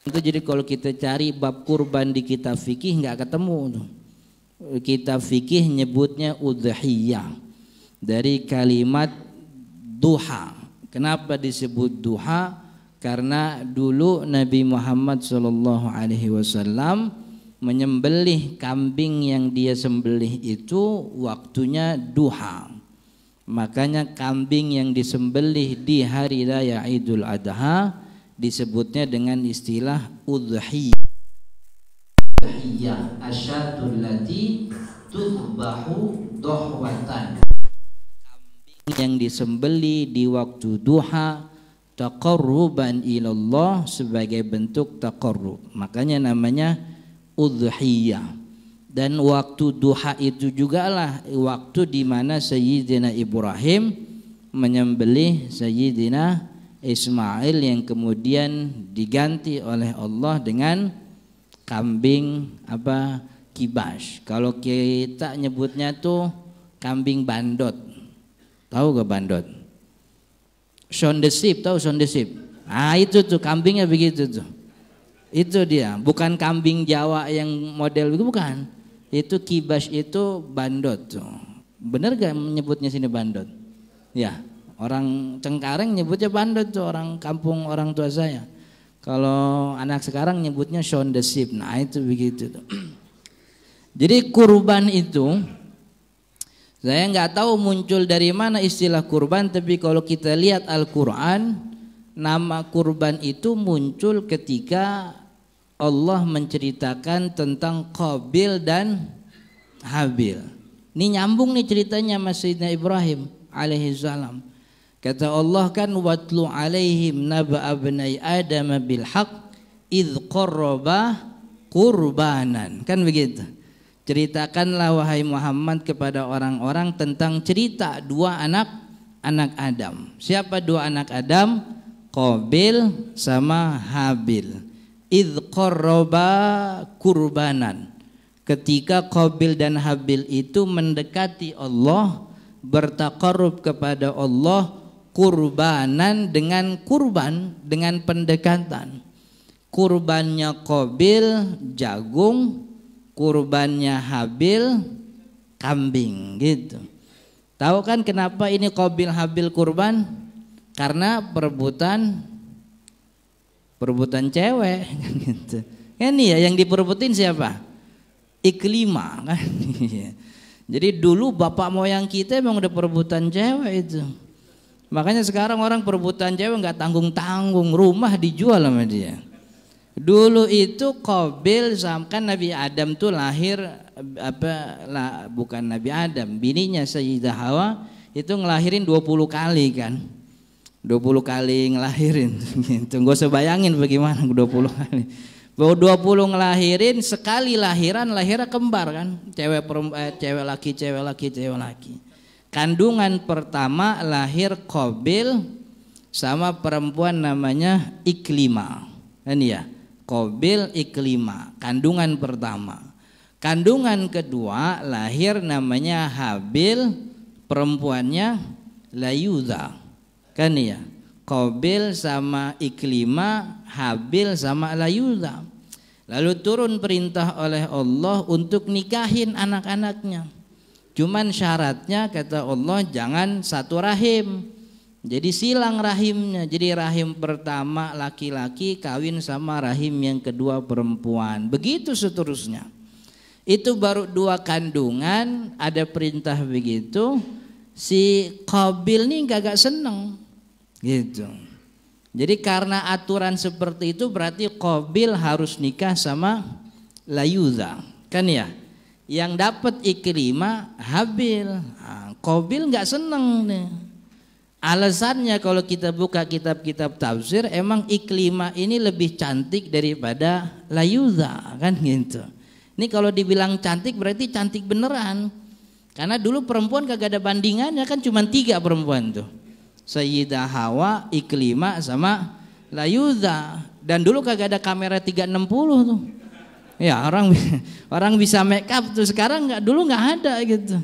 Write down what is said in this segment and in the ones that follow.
Itu jadi kalau kita cari bab kurban di kitab fikih nggak ketemu tuh. Kitab fikih nyebutnya udhiyah dari kalimat duha. Kenapa disebut duha? Karena dulu Nabi Muhammad SAW menyembelih kambing yang dia sembelih itu waktunya duha. Makanya kambing yang disembelih di hari raya Idul Adha disebutnya dengan istilah udhiyah. Udhiyah asyatul lati tudbahu dohwatan. Kambing yang disembelih di waktu duha taqarruban ilallah sebagai bentuk taqarrub. Makanya namanya udhiyah. Dan waktu duha itu juga lah waktu di mana Sayyidina Ibrahim menyembelih Sayyidina Ismail yang kemudian diganti oleh Allah dengan kambing kibas. Kalau kita nyebutnya tuh kambing bandot. Tahu gak bandot? Shon the sheep, tahu Shon the sheep? Ah itu tuh kambingnya begitu tuh. Itu dia, bukan kambing Jawa yang model itu bukan. Itu kibas itu bandot tuh. Bener gak menyebutnya sini bandot? Ya. Orang Cengkareng nyebutnya bandot tuh, orang kampung orang tua saya. Kalau anak sekarang nyebutnya Shon the sheep. Nah itu begitu tuh. Jadi kurban itu saya nggak tahu muncul dari mana istilah kurban, tapi kalau kita lihat Al-Quran, nama kurban itu muncul ketika Allah menceritakan tentang Qabil dan Habil. Ini nyambung nih ceritanya sama Sayyidina Ibrahim alaihi salam. Kata Allah kan watlu alaihim naba abnai adam bil haq idz qarraba qurbanan, kan begitu. Ceritakanlah wahai Muhammad kepada orang-orang tentang cerita dua anak Adam. Siapa dua anak Adam? Qabil sama Habil. Idz qarraba qurbanan. Ketika Qabil dan Habil itu mendekati Allah, bertaqarrub kepada Allah, kurbanan dengan kurban, dengan pendekatan. Kurbannya Qabil jagung, kurbannya Habil kambing gitu. Tahu kan kenapa ini Qabil Habil kurban? Karena perebutan cewek gitu. Kan ya yang diperebutin siapa? Iklimah kan. Jadi dulu bapak moyang kita emang udah perebutan cewek itu. Makanya sekarang orang perebutan cewek nggak tanggung-tanggung, rumah dijual sama dia. Dulu itu Qabil kan Nabi Adam tuh lahir bukan Nabi Adam, bininya Sayyidah Hawa itu ngelahirin 20 kali kan. 20 kali ngelahirin gitu. Gak usah bayangin bagaimana 20 kali. 20 ngelahirin, sekali lahirnya kembar kan. Cewek laki. Kandungan pertama lahir Qabil sama perempuan namanya Iklimah. Kan ya? Qabil Iklimah, kandungan pertama. Kandungan kedua lahir namanya Habil, perempuannya Layudha. Kan ya? Qabil sama Iklimah, Habil sama Layudha. Lalu turun perintah oleh Allah untuk nikahin anak-anaknya. Cuman syaratnya kata Allah jangan satu rahim. Jadi silang rahimnya. Jadi rahim pertama laki-laki kawin sama rahim yang kedua perempuan. Begitu seterusnya. Itu baru 2 kandungan ada perintah begitu. Si Qabil nih kagak seneng gitu. Jadi karena aturan seperti itu berarti Qabil harus nikah sama Layudha. Kan ya? Yang dapat Iklimah Habil. Qabil nggak seneng nih. Alasannya kalau kita buka kitab-kitab tafsir, emang Iklimah ini lebih cantik daripada Layudha kan gitu. Ini kalau dibilang cantik berarti cantik beneran. Karena dulu perempuan kagak ada bandingannya kan, cuma 3 perempuan tuh. Sayyidah Hawa, Iklimah sama Layudha. Dan dulu kagak ada kamera 360 tuh. Ya orang bisa make up tuh, sekarang dulu nggak ada gitu.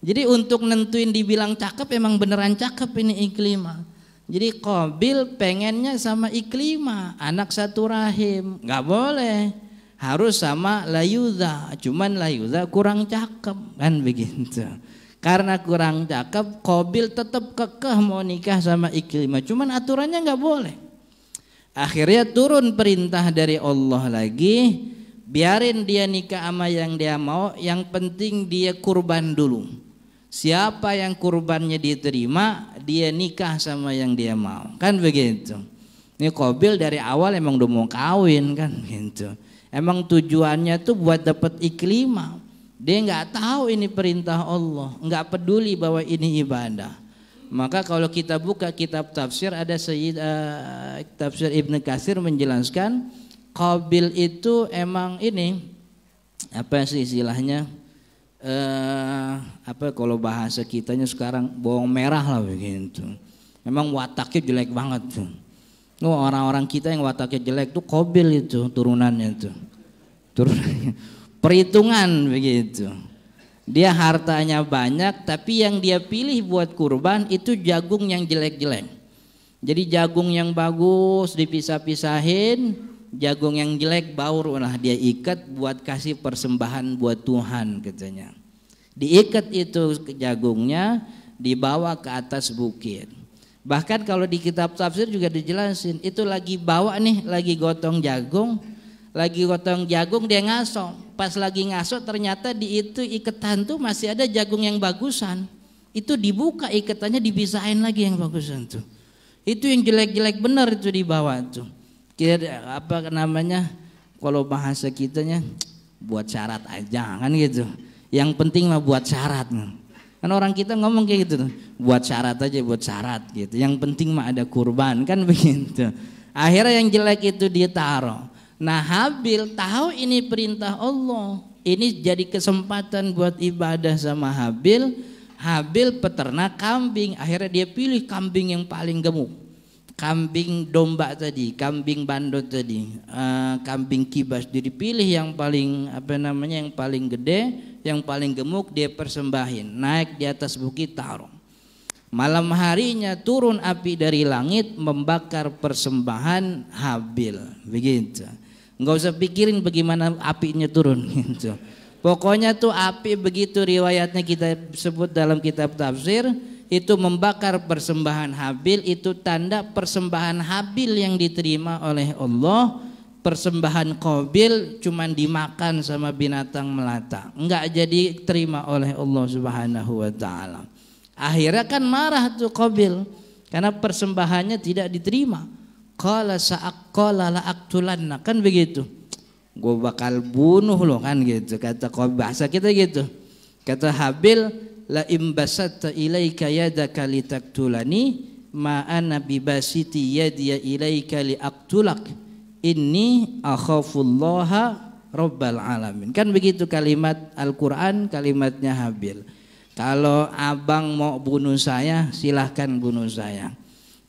Jadi untuk nentuin dibilang cakep emang beneran cakep ini Iklimah. Jadi Qabil pengennya sama Iklimah, anak satu rahim, nggak boleh, harus sama Layudha. Cuman Layudha kurang cakep kan begitu. Karena kurang cakep, Qabil tetap kekeh mau nikah sama Iklimah. Cuman aturannya nggak boleh. Akhirnya turun perintah dari Allah lagi, biarin dia nikah sama yang dia mau, yang penting dia kurban dulu. Siapa yang kurbannya diterima, dia nikah sama yang dia mau, kan begitu. Ini Qabil dari awal emang udah mau kawin kan gitu. Emang tujuannya tuh buat dapat Iklimah. Dia nggak tahu ini perintah Allah, nggak peduli bahwa ini ibadah. Maka kalau kita buka kitab tafsir, ada tafsir Ibnu Katsir menjelaskan Qabil itu emang ini apa sih istilahnya? Apa kalau bahasa kitanya sekarang bawang merah lah begitu. Memang wataknya jelek banget tuh. Orang-orang kita yang wataknya jelek tuh Qabil itu turunannya tuh. Turunannya perhitungan begitu. Dia hartanya banyak tapi yang dia pilih buat kurban itu jagung yang jelek-jelek. Jadi jagung yang bagus dipisah-pisahin, jagung yang jelek baru lah dia ikat buat kasih persembahan buat Tuhan katanya. Diikat itu jagungnya, dibawa ke atas bukit. Bahkan kalau di kitab tafsir juga dijelasin, itu lagi bawa nih, lagi gotong jagung dia ngaso. Pas lagi ngaso ternyata di itu iketan tuh masih ada jagung yang bagusan. Itu dibuka ikatannya, dipisahin lagi yang bagusan tuh. Itu yang jelek-jelek benar itu dibawa tuh. Apa namanya, kalau bahasa kitanya buat syarat aja kan gitu. Yang penting mah buat syarat. Kan orang kita ngomong kayak gitu, buat syarat aja, buat syarat gitu. Yang penting mah ada kurban kan begitu. Akhirnya yang jelek itu ditaruh. Nah Habil tahu ini perintah Allah, ini jadi kesempatan buat ibadah sama Habil. Habil peternak kambing, akhirnya dia pilih kambing yang paling gemuk. Kambing domba tadi, kambing bandot tadi, kambing kibas, dia dipilih yang paling yang paling gede, yang paling gemuk dia persembahin, naik di atas bukit taruh. Malam harinya turun api dari langit membakar persembahan Habil, begitu. Nggak usah pikirin bagaimana apinya turun gitu. Pokoknya tuh api begitu riwayatnya kita sebut dalam kitab tafsir, itu membakar persembahan Habil, itu tanda persembahan Habil yang diterima oleh Allah. Persembahan Qabil cuman dimakan sama binatang melata, enggak jadi terima oleh Allah Subhanahu wa taala. Akhirnya kan marah tuh Qabil karena persembahannya tidak diterima. Qala sa'aqala la aqtulanna, kan begitu. Gue bakal bunuh lo kan gitu, kata Qabil, bahasa kita gitu. Kata Habil, la imbasatta ilaika yadaka litaktulani ma ana bibasiti yadiya ilaika liaktulak inni akhafullaha rabbal alamin. Kan begitu kalimat Al-Quran, kalimatnya Habil. Kalau abang mau bunuh saya, silahkan bunuh saya.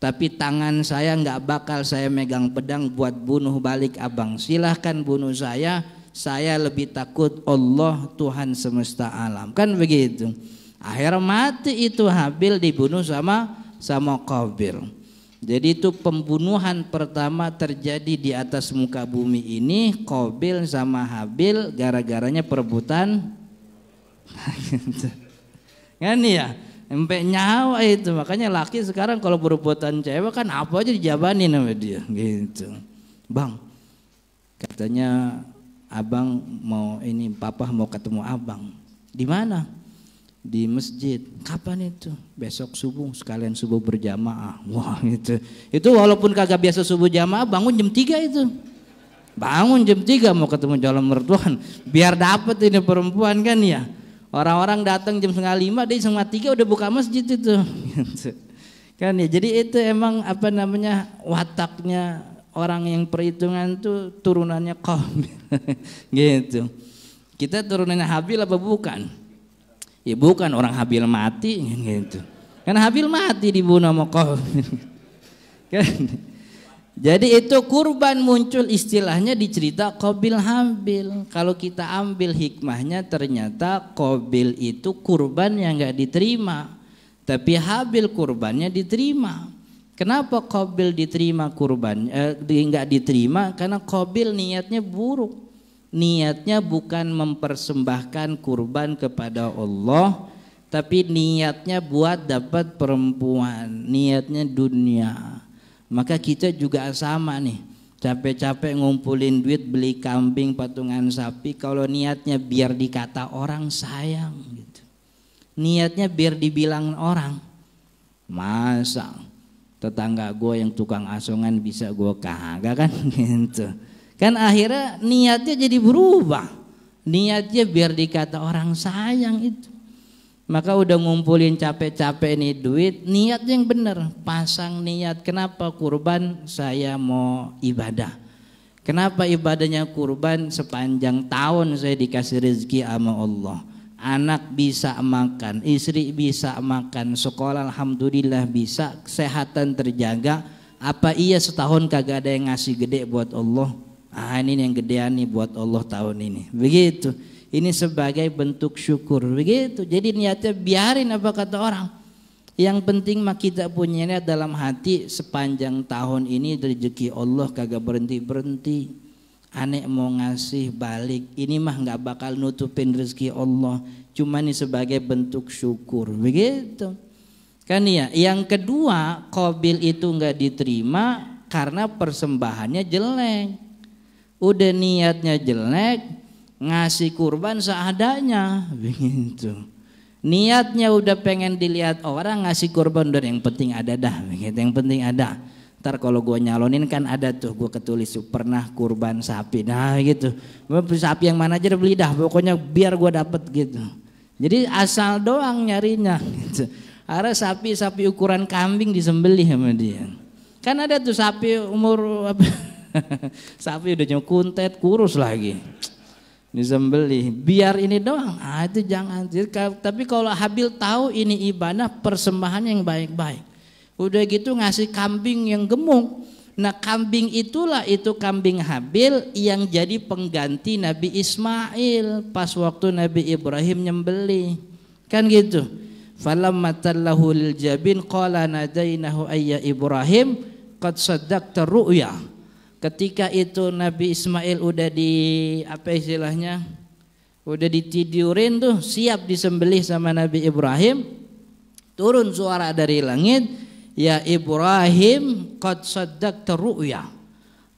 Tapi tangan saya nggak bakal saya megang pedang buat bunuh balik abang. Silahkan bunuh saya lebih takut Allah Tuhan semesta alam. Kan begitu. Akhirnya mati itu Habil, dibunuh sama Qabil. Jadi itu pembunuhan pertama terjadi di atas muka bumi ini, Qabil sama Habil, gara-garanya perebutan kan ya, sampai nyawa itu. Makanya laki sekarang kalau berebutan cewek kan apa aja dijabanin sama dia gitu. Bang, katanya abang mau ini, papa mau ketemu abang. Di mana? Di masjid. Kapan itu? Besok subuh, sekalian subuh berjamaah. Wah itu walaupun kagak biasa subuh jamaah, bangun jam 3 itu. Bangun jam 3 mau ketemu calon mertuan, biar dapet ini perempuan kan ya. Orang-orang datang jam 4:30, dia 3:30 udah buka masjid itu. Kan ya. Jadi itu emang wataknya orang yang perhitungan tuh turunannya Qabil. Gitu. Kita turunannya Habil apa bukan? Ya bukan, orang Habil mati gitu. Kan Habil mati dibunuh sama Qabil. Kan? Jadi itu kurban muncul istilahnya di cerita Qabil Habil. Kalau kita ambil hikmahnya, ternyata Qabil itu kurban yang enggak diterima, tapi Habil kurbannya diterima. Kenapa Qabil diterima kurban? Enggak diterima karena Qabil niatnya buruk. Niatnya bukan mempersembahkan kurban kepada Allah, tapi niatnya buat dapat perempuan, niatnya dunia. Maka kita juga sama nih, capek-capek ngumpulin duit beli kambing, patungan sapi, kalau niatnya biar dikata orang sayang gitu. Niatnya biar dibilang orang, masa tetangga gue yang tukang asongan bisa gue kagak kan gitu. Kan akhirnya niatnya jadi berubah. Niatnya biar dikata orang sayang itu. Maka udah ngumpulin capek-capek nih duit, niat yang benar, pasang niat. Kenapa kurban? Saya mau ibadah. Kenapa ibadahnya kurban? Sepanjang tahun saya dikasih rezeki sama Allah. Anak bisa makan, istri bisa makan, sekolah alhamdulillah bisa, kesehatan terjaga. Apa iya setahun kagak ada yang ngasih gede buat Allah? Ah, ini yang gedean nih buat Allah tahun ini. Begitu. Ini sebagai bentuk syukur. Begitu. Jadi niatnya biarin apa kata orang. Yang penting mah kita punya niat dalam hati, sepanjang tahun ini rezeki Allah kagak berhenti-berhenti. Anek mau ngasih balik, ini mah nggak bakal nutupin rezeki Allah, cuma ini sebagai bentuk syukur, begitu kan ya. Yang kedua, Qabil itu nggak diterima karena persembahannya jelek, udah niatnya jelek, ngasih kurban seadanya, begitu. Niatnya udah pengen dilihat orang, ngasih kurban udah yang penting ada dah, begitu, yang penting ada. Ntar kalau gue nyalonin kan ada tuh, gue ketulis pernah kurban sapi, nah gitu. Sapi yang mana aja beli dah, pokoknya biar gue dapet gitu. Jadi asal doang nyarinya gitu. Ada sapi ukuran kambing disembelih sama dia. Kan ada tuh sapi umur apa? Sapi udah kuntet kurus lagi, disembelih biar ini doang. Ah itu jangan. Tapi kalau Habil tahu ini ibadah persembahan yang baik-baik, udah gitu ngasih kambing yang gemuk. Nah kambing itulah itu kambing Habil yang jadi pengganti Nabi Ismail pas waktu Nabi Ibrahim nyembelih. Kan gitu. Falamma tallahu lil jabin qala nadainahu ayya Ibrahim qad saddaqta ru'ya. Ketika itu Nabi Ismail udah di apa istilahnya? Udah ditidurin tuh, siap disembelih sama Nabi Ibrahim. Turun suara dari langit, ya Ibrahim qad saddaqta ru'ya.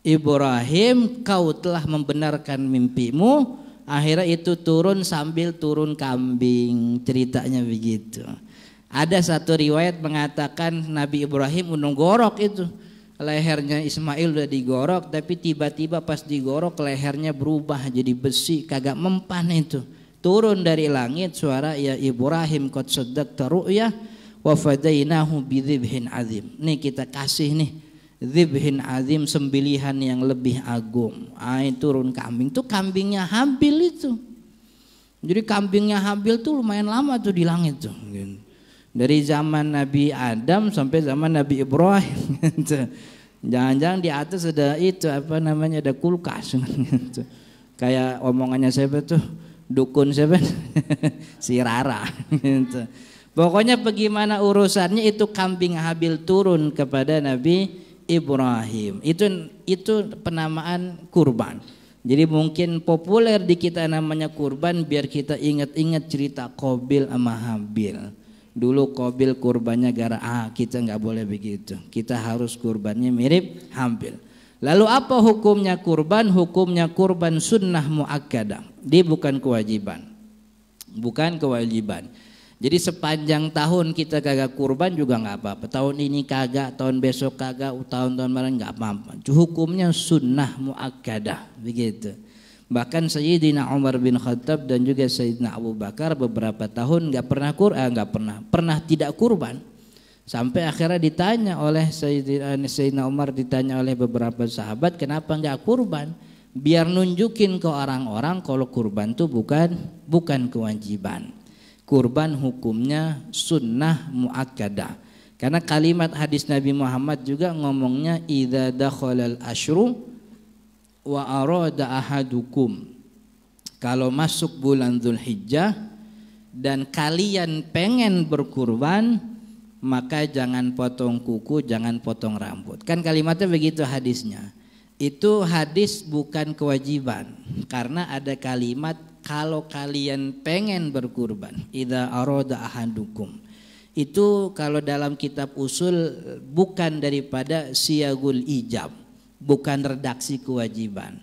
Ibrahim, kau telah membenarkan mimpimu. Akhirnya itu turun sambil turun kambing, ceritanya begitu. Ada satu riwayat mengatakan Nabi Ibrahim gorok itu, lehernya Ismail udah digorok, tapi tiba-tiba pas digorok lehernya berubah jadi besi, kagak mempan itu. Turun dari langit suara, ya Ibrahim qad saddaqta ru'ya wa fadainahu bidzibhin azim. Nih kita kasih nih dzibhin azim, sembelihan yang lebih agung. Turun kambing tuh, kambingnya Habil itu. Jadi kambingnya Habil tuh lumayan lama tuh di langit tuh. Dari zaman Nabi Adam sampai zaman Nabi Ibrahim. Jangan-jangan di atas ada itu apa namanya, ada kulkas. Kayak omongannya siapa tuh? Dukun siapa? Si Rara. Pokoknya bagaimana urusannya itu kambing Habil turun kepada Nabi Ibrahim. Itu penamaan kurban. Jadi mungkin populer di kita namanya kurban biar kita ingat-ingat cerita Qabil sama Habil. Dulu Qabil kurbannya gara kita nggak boleh begitu. Kita harus kurbannya mirip Habil. Lalu apa hukumnya kurban? Hukumnya kurban sunnah muakkadah. Dia bukan kewajiban. Bukan kewajiban. Jadi sepanjang tahun kita kagak kurban juga nggak apa-apa. Tahun ini kagak, tahun besok kagak, tahun-tahun kemarin nggak apa-apa. Hukumnya sunnah muakkadah begitu. Bahkan Sayyidina Umar bin Khattab dan juga Sayyidina Abu Bakar beberapa tahun nggak pernah tidak kurban. Sampai akhirnya ditanya oleh Sayyidina Umar, ditanya oleh beberapa sahabat, kenapa nggak kurban? Biar nunjukin ke orang-orang kalau kurban itu bukan kewajiban. Kurban hukumnya sunnah muakkadah. Karena kalimat hadis Nabi Muhammad juga ngomongnya idza dakhalal asyru wa arada ahadukum. Kalau masuk bulan Dzulhijjah dan kalian pengen berkurban, maka jangan potong kuku, jangan potong rambut. Kan kalimatnya begitu hadisnya. Itu hadis bukan kewajiban, karena ada kalimat kalau kalian pengen berkurban, idza arada ahadukum. Itu kalau dalam kitab usul bukan daripada siyagul ijab, bukan redaksi kewajiban.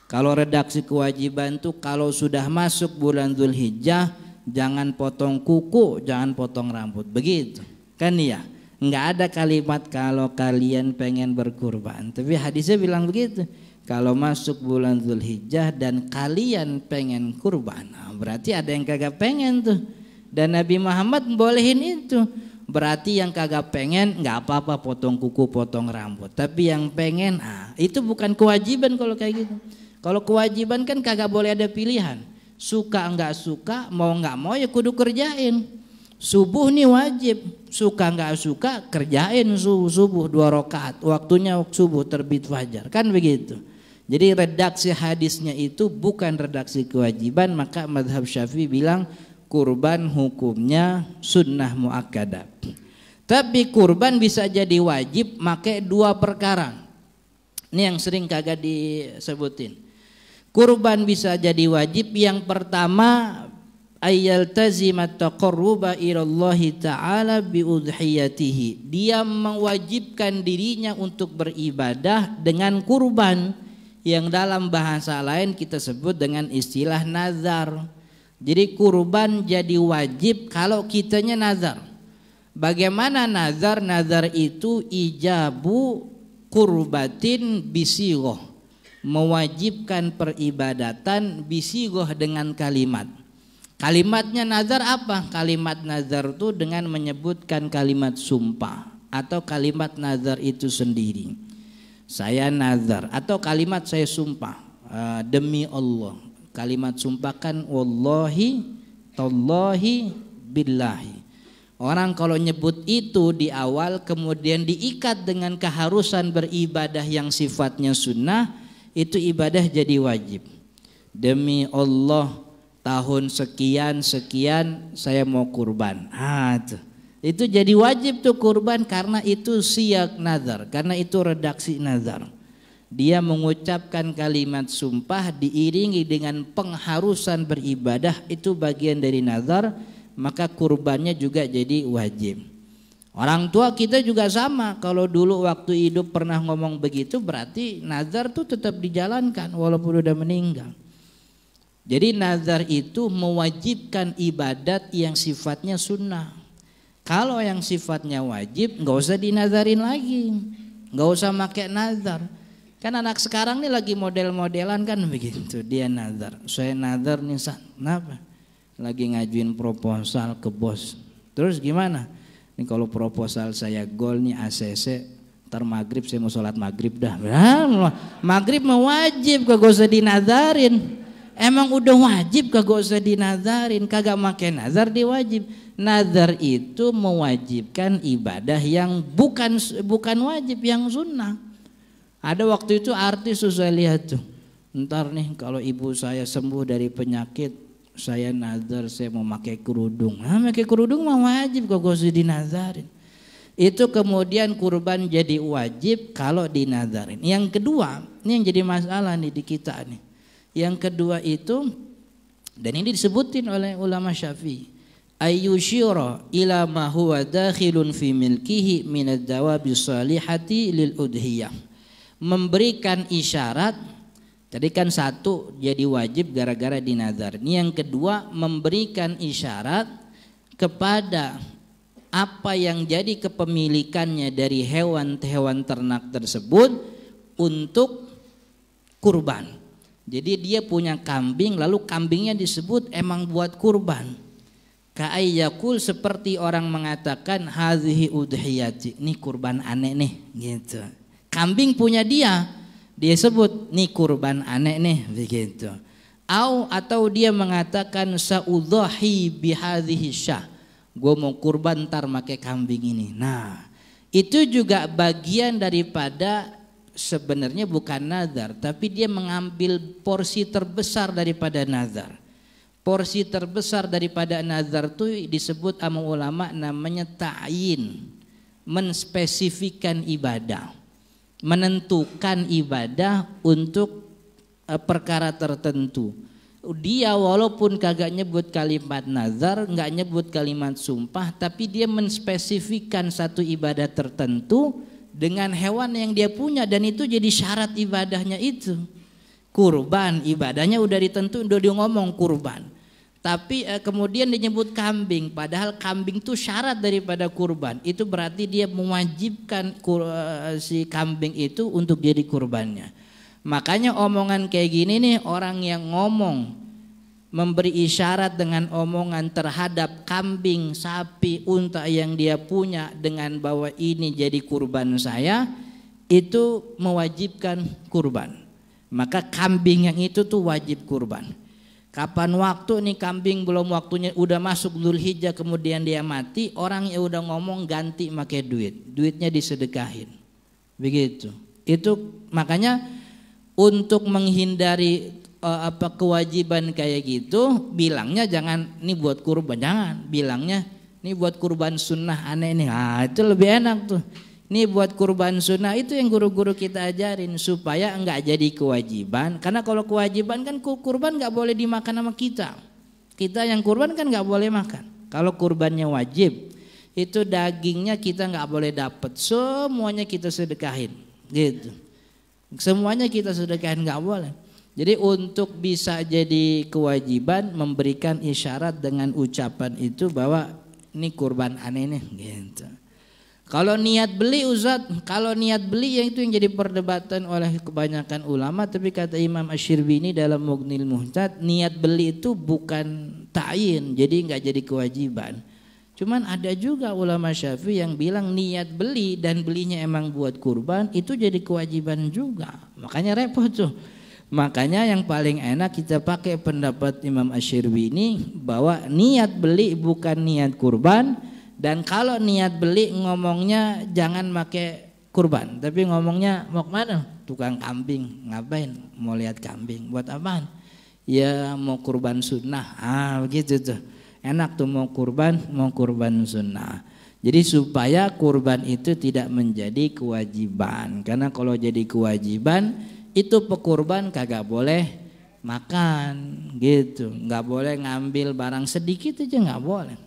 Kalau redaksi kewajiban tuh kalau sudah masuk bulan Dzulhijjah jangan potong kuku, jangan potong rambut, begitu kan ya. Nggak ada kalimat kalau kalian pengen berkurban, tapi hadisnya bilang begitu. Kalau masuk bulan Dzulhijjah dan kalian pengen kurban, nah, berarti ada yang kagak pengen tuh. Dan Nabi Muhammad bolehin itu. Berarti yang kagak pengen nggak apa-apa potong kuku, potong rambut. Tapi yang pengen, itu bukan kewajiban kalau kayak gitu. Kalau kewajiban kan kagak boleh ada pilihan. Suka nggak suka, mau nggak mau ya kudu kerjain. Subuh nih wajib, suka nggak suka kerjain subuh 2 rakaat. Waktunya subuh terbit fajar, kan begitu. Jadi redaksi hadisnya itu bukan redaksi kewajiban, maka mazhab Syafi'i bilang kurban hukumnya sunnah muakkadah. Tapi kurban bisa jadi wajib make 2 perkara. Ini yang sering kagak disebutin. Kurban bisa jadi wajib, yang pertama ayyaltazimat taqarruba ilallahi ta'ala biudhiyatihi. Dia mewajibkan dirinya untuk beribadah dengan kurban, yang dalam bahasa lain kita sebut dengan istilah nazar. Jadi kurban jadi wajib kalau kitanya nazar. Bagaimana nazar? Nazar itu ijabu kurbatin bisighah, mewajibkan peribadatan bisighah dengan kalimat. Kalimatnya nazar apa? Kalimat nazar itu dengan menyebutkan kalimat sumpah atau kalimat nazar itu sendiri. Saya nazar atau kalimat saya sumpah demi Allah. Kalimat sumpah kan wallahi tallahi billahi. Orang kalau nyebut itu di awal kemudian diikat dengan keharusan beribadah yang sifatnya sunnah, itu ibadah jadi wajib. Demi Allah tahun sekian saya mau kurban. Itu jadi wajib tuh kurban, karena itu siyak nazar, karena itu redaksi nazar. Dia mengucapkan kalimat sumpah diiringi dengan pengharusan beribadah, itu bagian dari nazar, maka kurbannya juga jadi wajib. Orang tua kita juga sama, kalau dulu waktu hidup pernah ngomong begitu, berarti nazar tuh tetap dijalankan walaupun udah meninggal. Jadi nazar itu mewajibkan ibadat yang sifatnya sunnah. Kalau yang sifatnya wajib nggak usah dinazarin lagi, nggak usah pakai nazar. Kan anak sekarang nih lagi model-modelan kan begitu, dia nazar. Saya nazar nih, kenapa? Lagi ngajuin proposal ke bos. Terus gimana? Ini kalau proposal saya gol nih ACC, ntar maghrib saya mau sholat maghrib dah. Maghrib mau wajib, kagak usah dinazarin. Emang udah wajib kagak usah dinazarin, kagak make nazar dia wajib. Nazar itu mewajibkan ibadah yang bukan wajib, yang sunnah. Ada waktu itu artis saya lihat tuh, ntar nih kalau ibu saya sembuh dari penyakit, saya nazar saya mau pakai kerudung. Pakai kerudung mah wajib, kagak usah dinazarin. Itu kemudian kurban jadi wajib kalau dinazarin. Yang kedua, ini yang jadi masalah nih di kita nih. Yang kedua itu, dan ini disebutin oleh ulama Syafi'i, ayyushira ila ma huwa dakhilun fi milkihi min ad-dawabi salihati lil udhiyah. Memberikan isyarat, tadi kan satu jadi wajib gara-gara dinazar. Yang kedua memberikan isyarat kepada apa yang jadi kepemilikannya dari hewan-hewan ternak tersebut untuk kurban. Jadi dia punya kambing, lalu kambingnya disebut emang buat kurban. Ka'ayyakul, seperti orang mengatakan hadhihi udhiyati, ini kurban aneh nih gitu. Kambing punya dia sebut nih kurban aneh nih begitu. Atau dia mengatakan saudhahi bihadhihi syah, gue mau kurban ntar make kambing ini. Nah, itu juga bagian daripada sebenarnya bukan nazar, tapi dia mengambil porsi terbesar daripada nazar. porsi terbesar daripada nazar itu disebut sama ulama namanya ta'yin, menspesifikkan ibadah, menentukan ibadah untuk perkara tertentu. Dia walaupun kagak nyebut kalimat nazar, nggak nyebut kalimat sumpah, tapi dia menspesifikkan satu ibadah tertentu dengan hewan yang dia punya, dan itu jadi syarat ibadahnya itu. Kurban, ibadahnya udah ditentu, udah dia ngomong kurban. Tapi kemudian disebut kambing, padahal kambing itu syarat daripada kurban. Itu berarti dia mewajibkan si kambing itu untuk jadi kurbannya. Makanya omongan kayak gini nih, orang yang ngomong memberi isyarat dengan omongan terhadap kambing, sapi, unta yang dia punya dengan bahwa ini jadi kurban saya, itu mewajibkan kurban. Maka kambing yang itu tuh wajib kurban. Kapan waktu nih kambing belum waktunya, udah masuk Dzulhijjah kemudian dia mati, orang yang udah ngomong ganti pakai duit, duitnya disedekahin. Begitu. Itu makanya untuk menghindari kewajiban kayak gitu, bilangnya jangan ini buat kurban, jangan, bilangnya ini buat kurban sunnah aneh nih. Itu lebih enak tuh. Ini buat kurban sunnah, itu yang guru-guru kita ajarin supaya enggak jadi kewajiban. Karena kalau kewajiban kan kurban enggak boleh dimakan sama kita. Kita yang kurban kan enggak boleh makan. Kalau kurbannya wajib, itu dagingnya kita enggak boleh dapat, semuanya kita sedekahin, gitu. Semuanya kita sedekahin, nggak boleh. Jadi untuk bisa jadi kewajiban memberikan isyarat dengan ucapan itu bahwa ini kurban aneh nih, gitu. Kalau niat beli Ustaz, kalau niat beli yang itu yang jadi perdebatan oleh kebanyakan ulama. Tapi kata Imam Asy-Syirbini dalam Mughnil Muhtad, niat beli itu bukan ta'yin, jadi nggak jadi kewajiban. Cuman ada juga ulama Syafi'i yang bilang niat beli dan belinya emang buat kurban itu jadi kewajiban juga. Makanya repot tuh. Makanya yang paling enak kita pakai pendapat Imam Asy-Syirbini bahwa niat beli bukan niat kurban, dan kalau niat beli ngomongnya jangan pakai kurban, tapi ngomongnya mau kemana? Tukang kambing, ngapain? Mau lihat kambing, buat apaan? Ya mau kurban sunnah, begitu tuh. Enak tuh mau kurban sunnah. Jadi supaya kurban itu tidak menjadi kewajiban. Karena kalau jadi kewajiban itu pekurban kagak boleh makan gitu. Nggak boleh ngambil barang sedikit aja, nggak boleh.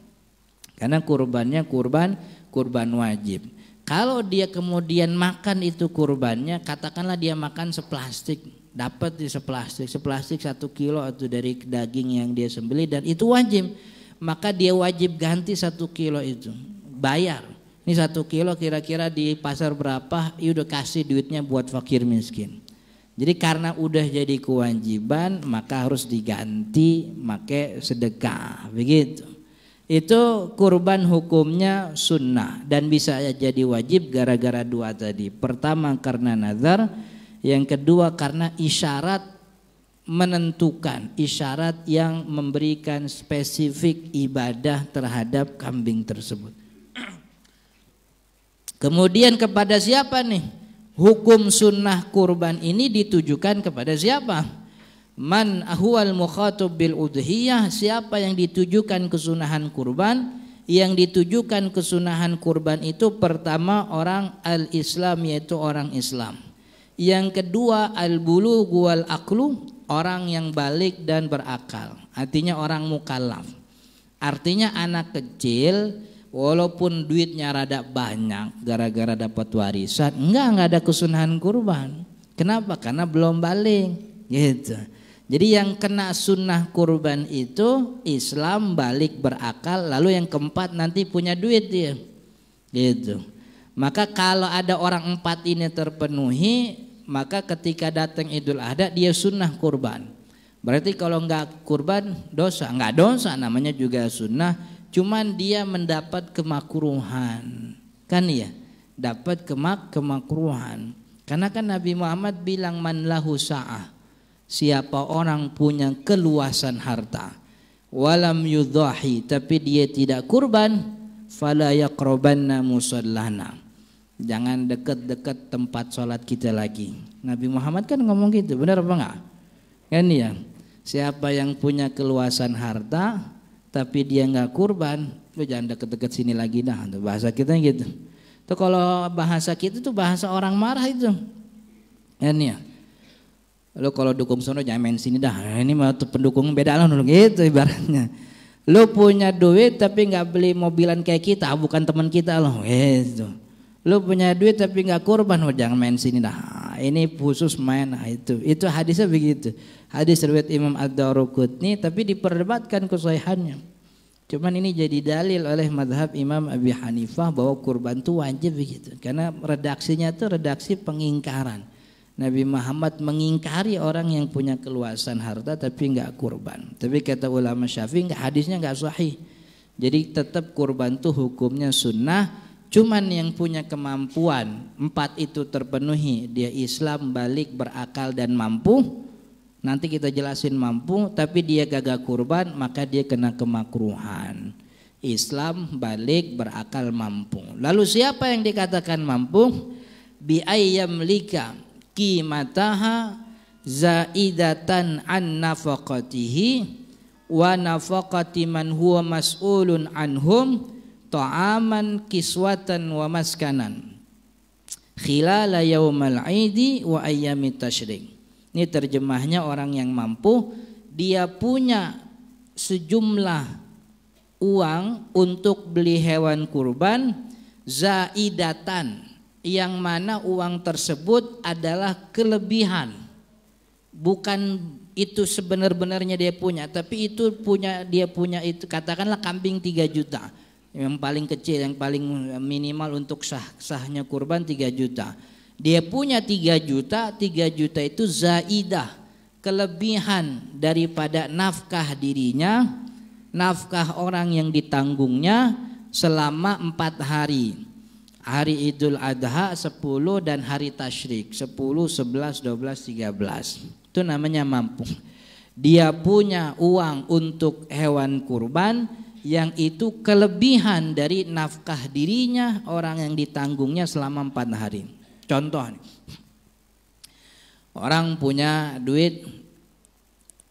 Karena kurbannya kurban wajib. Kalau dia kemudian makan itu kurbannya, katakanlah dia makan seplastik, dapat di seplastik 1 kilo atau dari daging yang dia sembelih dan itu wajib. Maka dia wajib ganti 1 kilo itu, bayar. Ini 1 kilo kira-kira di pasar berapa, ya udah kasih duitnya buat fakir miskin. Jadi karena udah jadi kewajiban maka harus diganti pakai sedekah, begitu. Itu kurban hukumnya sunnah dan bisa jadi wajib gara-gara 2 tadi. Pertama karena nazar, yang kedua karena isyarat menentukan, isyarat yang memberikan spesifik ibadah terhadap kambing tersebut. Kemudian kepada siapa nih? Hukum sunnah kurban ini ditujukan kepada siapa? Man ahwal mukhatab bil udhiyah, siapa yang ditujukan kesunahan kurban? Yang ditujukan kesunahan kurban itu pertama orang al-Islam, yaitu orang Islam. Yang kedua al-bulugh wal aqlu, orang yang balik dan berakal, artinya orang mukallaf. Artinya anak kecil walaupun duitnya rada banyak gara-gara dapat warisan, enggak ada kesunahan kurban. Kenapa? Karena belum balik, gitu. Jadi yang kena sunnah kurban itu Islam, balik, berakal, lalu yang keempat nanti punya duit dia, gitu. Maka kalau ada orang 4 ini terpenuhi, maka ketika datang Idul Adha dia sunnah kurban. Berarti kalau enggak kurban dosa, enggak dosa, namanya juga sunnah. Cuman dia mendapat kemakruhan, kan ya, dapat kemakruhan. Karena kan Nabi Muhammad bilang man lahu sa'ah, siapa orang punya keluasan harta, walam yudhahi, tapi dia tidak kurban, fala yaqrabanna musallana, jangan dekat-dekat tempat sholat kita lagi. Nabi Muhammad kan ngomong gitu, benar apa enggak? Kan ya, Siapa yang punya keluasan harta tapi dia nggak kurban, lu jangan deket-deket sini lagi dah. Bahasa kita gitu. Tuh kalau bahasa kita tuh bahasa orang marah itu. Ya. Lu kalau dukung sono jangan main sini dah. Ini mah pendukung beda lah gitu ibaratnya. Lu punya duit tapi nggak beli mobilan kayak kita, bukan teman kita loh. Gitu. Lu punya duit tapi nggak kurban, jangan main sini dah. Ini khusus main, itu hadisnya begitu. Hadis riwayat Imam Ad-Darqutni tapi diperdebatkan kesahihannya. Cuman ini jadi dalil oleh mazhab Imam Abi Hanifah bahwa kurban itu wajib begitu. Karena redaksinya itu redaksi pengingkaran. Nabi Muhammad mengingkari orang yang punya keluasan harta tapi enggak kurban. Tapi kata ulama Syafi'i hadisnya enggak sahih. Jadi tetap kurban itu hukumnya sunnah. Cuman yang punya kemampuan 4 itu terpenuhi, dia Islam, balik, berakal dan mampu. Nanti kita jelasin mampu, tapi dia gagal kurban, maka dia kena kemakruhan. Islam, balik, berakal, mampu. Lalu siapa yang dikatakan mampu? Bi ayyamlika qimataha zaidatan an nafaqatihi wa nafaqati man huwa mas'ulun anhum ta'aman kiswatan wa maskanan khilala yaumal aidi wa ayyamit tasyrik. Ini terjemahnya orang yang mampu, dia punya sejumlah uang untuk beli hewan kurban zaidatan, yang mana uang tersebut adalah kelebihan. Bukan itu sebenar-benarnya dia punya, tapi itu dia punya itu, katakanlah kambing 3 juta. Yang paling kecil, yang paling minimal untuk sahnya kurban 3 juta. Dia punya 3 juta, 3 juta itu zaidah, kelebihan daripada nafkah dirinya, nafkah orang yang ditanggungnya selama 4 hari. Hari Idul Adha 10 dan hari Tasyrik 10, 11, 12, 13. Itu namanya mampu. Dia punya uang untuk hewan kurban yang itu kelebihan dari nafkah dirinya, orang yang ditanggungnya selama 4 hari. Contoh nih, orang punya duit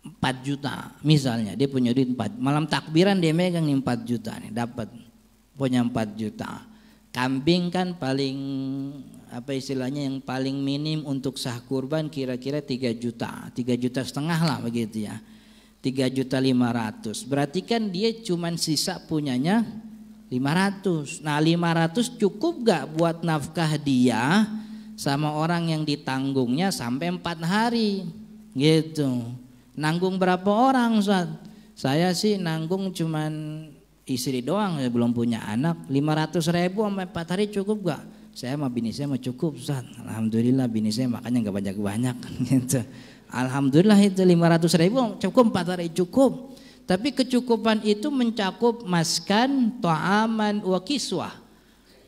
4 juta misalnya, dia punya duit 4, malam takbiran dia megang nih 4 juta nih, dapat punya 4 juta. Kambing kan paling apa istilahnya, yang paling minim untuk sah kurban kira-kira 3 juta, 3 juta setengah lah begitu ya, 3.500.000. Berarti kan dia cuman sisa punyanya 500. Nah 500 cukup gak buat nafkah dia sama orang yang ditanggungnya sampai 4 hari gitu. Nanggung berapa orang Ustaz? Saya sih nanggung cuman istri doang, ya belum punya anak. 500.000 sampai 4 hari cukup gak? Saya sama bini saya mah cukup Ustaz. Alhamdulillah bini saya makanya gak banyak-banyak gitu. Alhamdulillah itu 500.000 cukup 4 hari cukup. Tapi kecukupan itu mencakup maskan, ta'aman, wa kiswah.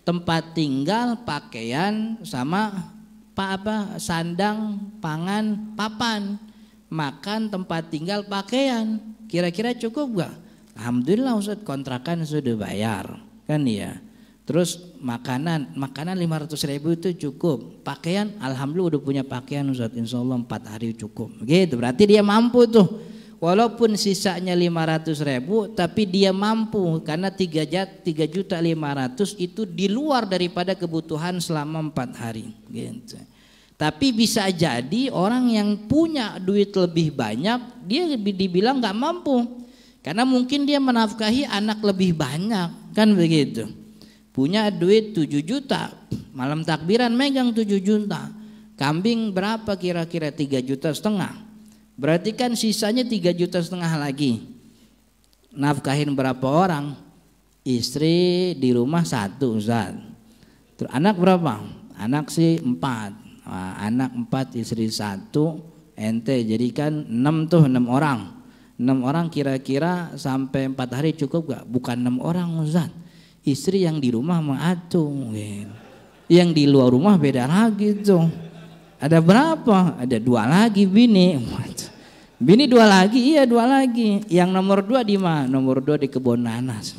Tempat tinggal, pakaian, sama sandang, pangan, papan, makan, tempat tinggal, pakaian. Kira-kira cukup gak? Alhamdulillah Ustaz, kontrakan sudah bayar kan ya. Terus makanan 500.000 itu cukup. Pakaian alhamdulillah udah punya pakaian Ustaz, insyaallah 4 hari cukup. Gitu, berarti dia mampu tuh. Walaupun sisanya 500.000 tapi dia mampu, karena 3.500.000 itu di luar daripada kebutuhan selama 4 hari gitu. Tapi bisa jadi orang yang punya duit lebih banyak dia dibilang gak mampu, karena mungkin dia menafkahi anak lebih banyak kan begitu. Punya duit 7 juta, malam takbiran megang 7 juta, kambing berapa kira-kira 3,5 juta. Berarti kan sisanya 3,5 juta lagi. Nafkahin berapa orang? Istri di rumah 1 Ustaz. Terus anak berapa? Anak sih 4. Nah, anak 4 istri 1, ente jadikan 6 tuh, 6 orang. 6 orang kira-kira sampai 4 hari cukup gak? Bukan 6 orang Ustaz. Istri yang di rumah mengatung. Yang di luar rumah beda lagi tuh. Ada berapa? Ada 2 lagi bini. Bini 2 lagi, iya 2 lagi. Yang nomor 2 di mana? Nomor 2 di kebun nanas.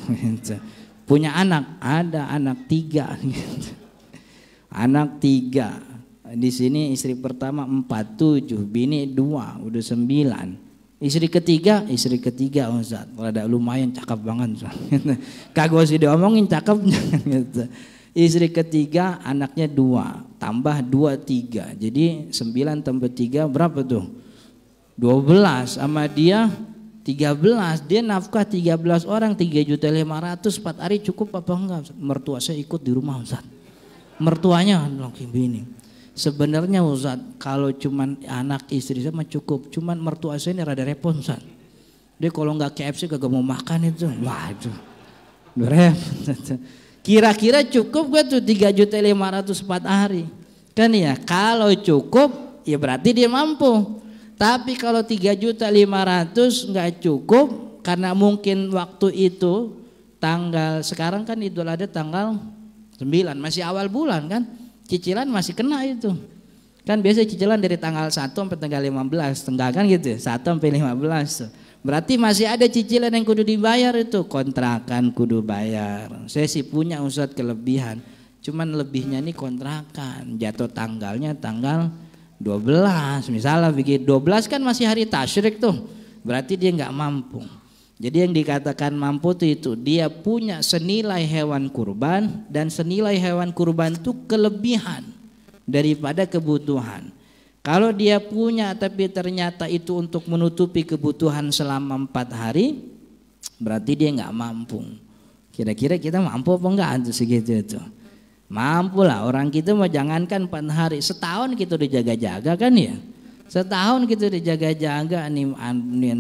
Punya anak? Ada anak 3. Anak 3. Di sini istri pertama 4, 7, bini 2, udah 9. Istri ketiga Ustaz. Rada lumayan cakep banget Ustaz. Kagak usah diomongin cakep gitu. Istri ketiga anaknya 2, tambah 2 3. Jadi 9 tambah 3 berapa tuh? 12 sama dia 13. Dia nafkah 13 orang 3.500.000 4 hari cukup apa enggak? Mertua saya ikut di rumah Ustaz. Mertuanya laki bini. Sebenarnya Ustaz kalau cuman anak istri sama cukup, cuman mertua saya ini rada repot Ustaz. Dia kalau nggak KFC kagak mau makan itu. Wah itu repot. Kira-kira cukup gak tuh 3.500.000 4 hari? Kan ya kalau cukup ya berarti dia mampu. Tapi kalau 3.500.000 nggak cukup karena mungkin waktu itu tanggal sekarang kan Idul Adha tanggal 9 masih awal bulan kan? Cicilan masih kena itu. Kan biasa cicilan dari tanggal 1 sampai tanggal 15, tengah kan gitu, 1 sampai 15. Berarti masih ada cicilan yang kudu dibayar itu, kontrakan kudu bayar. Saya sih punya Ustadz kelebihan, cuman lebihnya nih kontrakan, jatuh tanggalnya tanggal 12. Misalnya bikin 12 kan masih hari tasyrik tuh, berarti dia nggak mampu. Jadi yang dikatakan mampu itu dia punya senilai hewan kurban dan senilai hewan kurban itu kelebihan daripada kebutuhan. Kalau dia punya tapi ternyata itu untuk menutupi kebutuhan selama 4 hari, berarti dia nggak mampu. Kira-kira kita mampu apa enggak tuh segitu itu? Mampu lah, orang kita mau jangankan 4 hari, setahun kita udah jaga-jaga kan ya. Setahun kita udah jaga-jaga nih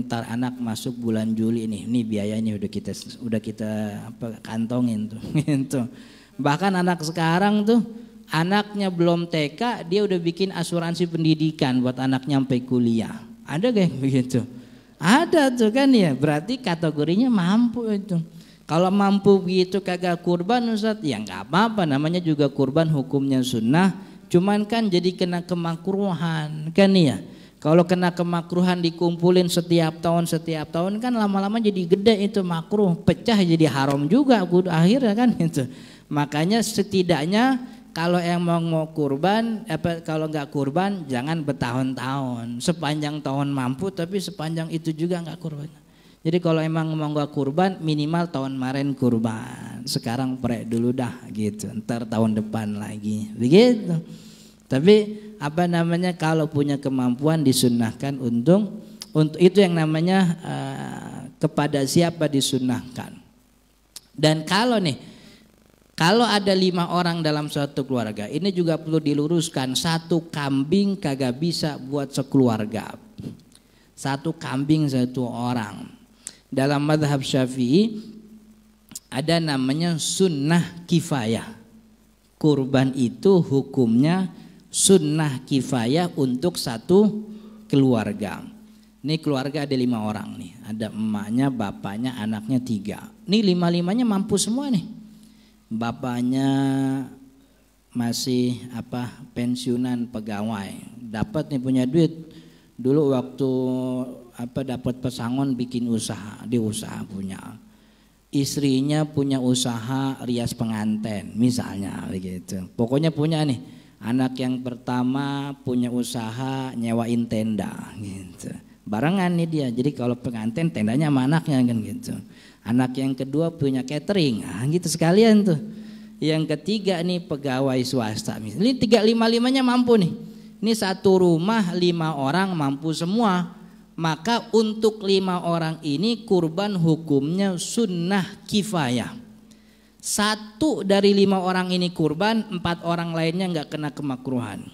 ntar anak masuk bulan Juli nih biayanya udah kita kantongin tuh gitu. Bahkan anak sekarang tuh anaknya belum TK dia udah bikin asuransi pendidikan buat anaknya sampai kuliah. Ada kayak begitu? Ada tuh kan ya, berarti kategorinya mampu itu. Kalau mampu begitu kagak kurban Ustaz ya nggak apa-apa, namanya juga kurban hukumnya sunnah. Cuman kan jadi kena kemakruhan kan ya. Kalau kena kemakruhan dikumpulin setiap tahun kan lama-lama jadi gede itu makruh, pecah jadi haram juga akhirnya kan itu. Makanya setidaknya kalau yang mau kurban kalau nggak kurban jangan bertahun-tahun. Sepanjang tahun mampu tapi sepanjang itu juga nggak kurban. Jadi kalau emang mau nggak kurban minimal tahun kemarin kurban. Sekarang prek dulu dah gitu. Ntar tahun depan lagi. Begitu. Tapi kalau punya kemampuan disunnahkan untuk itu yang namanya kepada siapa disunnahkan. Dan kalau ada 5 orang dalam suatu keluarga, ini juga perlu diluruskan, 1 kambing kagak bisa buat sekeluarga. 1 kambing 1 orang. Dalam mazhab Syafi'i ada namanya sunnah kifayah. Kurban itu hukumnya sunnah kifayah untuk 1 keluarga. Ini keluarga ada 5 orang nih, ada emaknya, bapaknya, anaknya 3. Ini 5-5-nya mampu semua nih. Bapaknya masih pensiunan pegawai, dapat nih punya duit. Dulu waktu dapat pesangon bikin usaha, dia usaha punya. Istrinya punya usaha rias pengantin misalnya begitu. Pokoknya punya nih. Anak yang pertama punya usaha nyewain tenda gitu. Barengan nih dia. Jadi kalau pengantin tendanya sama anaknya kan gitu. Anak yang kedua punya catering. Gitu sekalian tuh. Yang ketiga nih pegawai swasta. Ini 5-5-nya mampu nih. Ini 1 rumah 5 orang mampu semua. Maka untuk 5 orang ini kurban hukumnya sunnah kifayah. 1 dari 5 orang ini kurban, 4 orang lainnya nggak kena kemakruhan.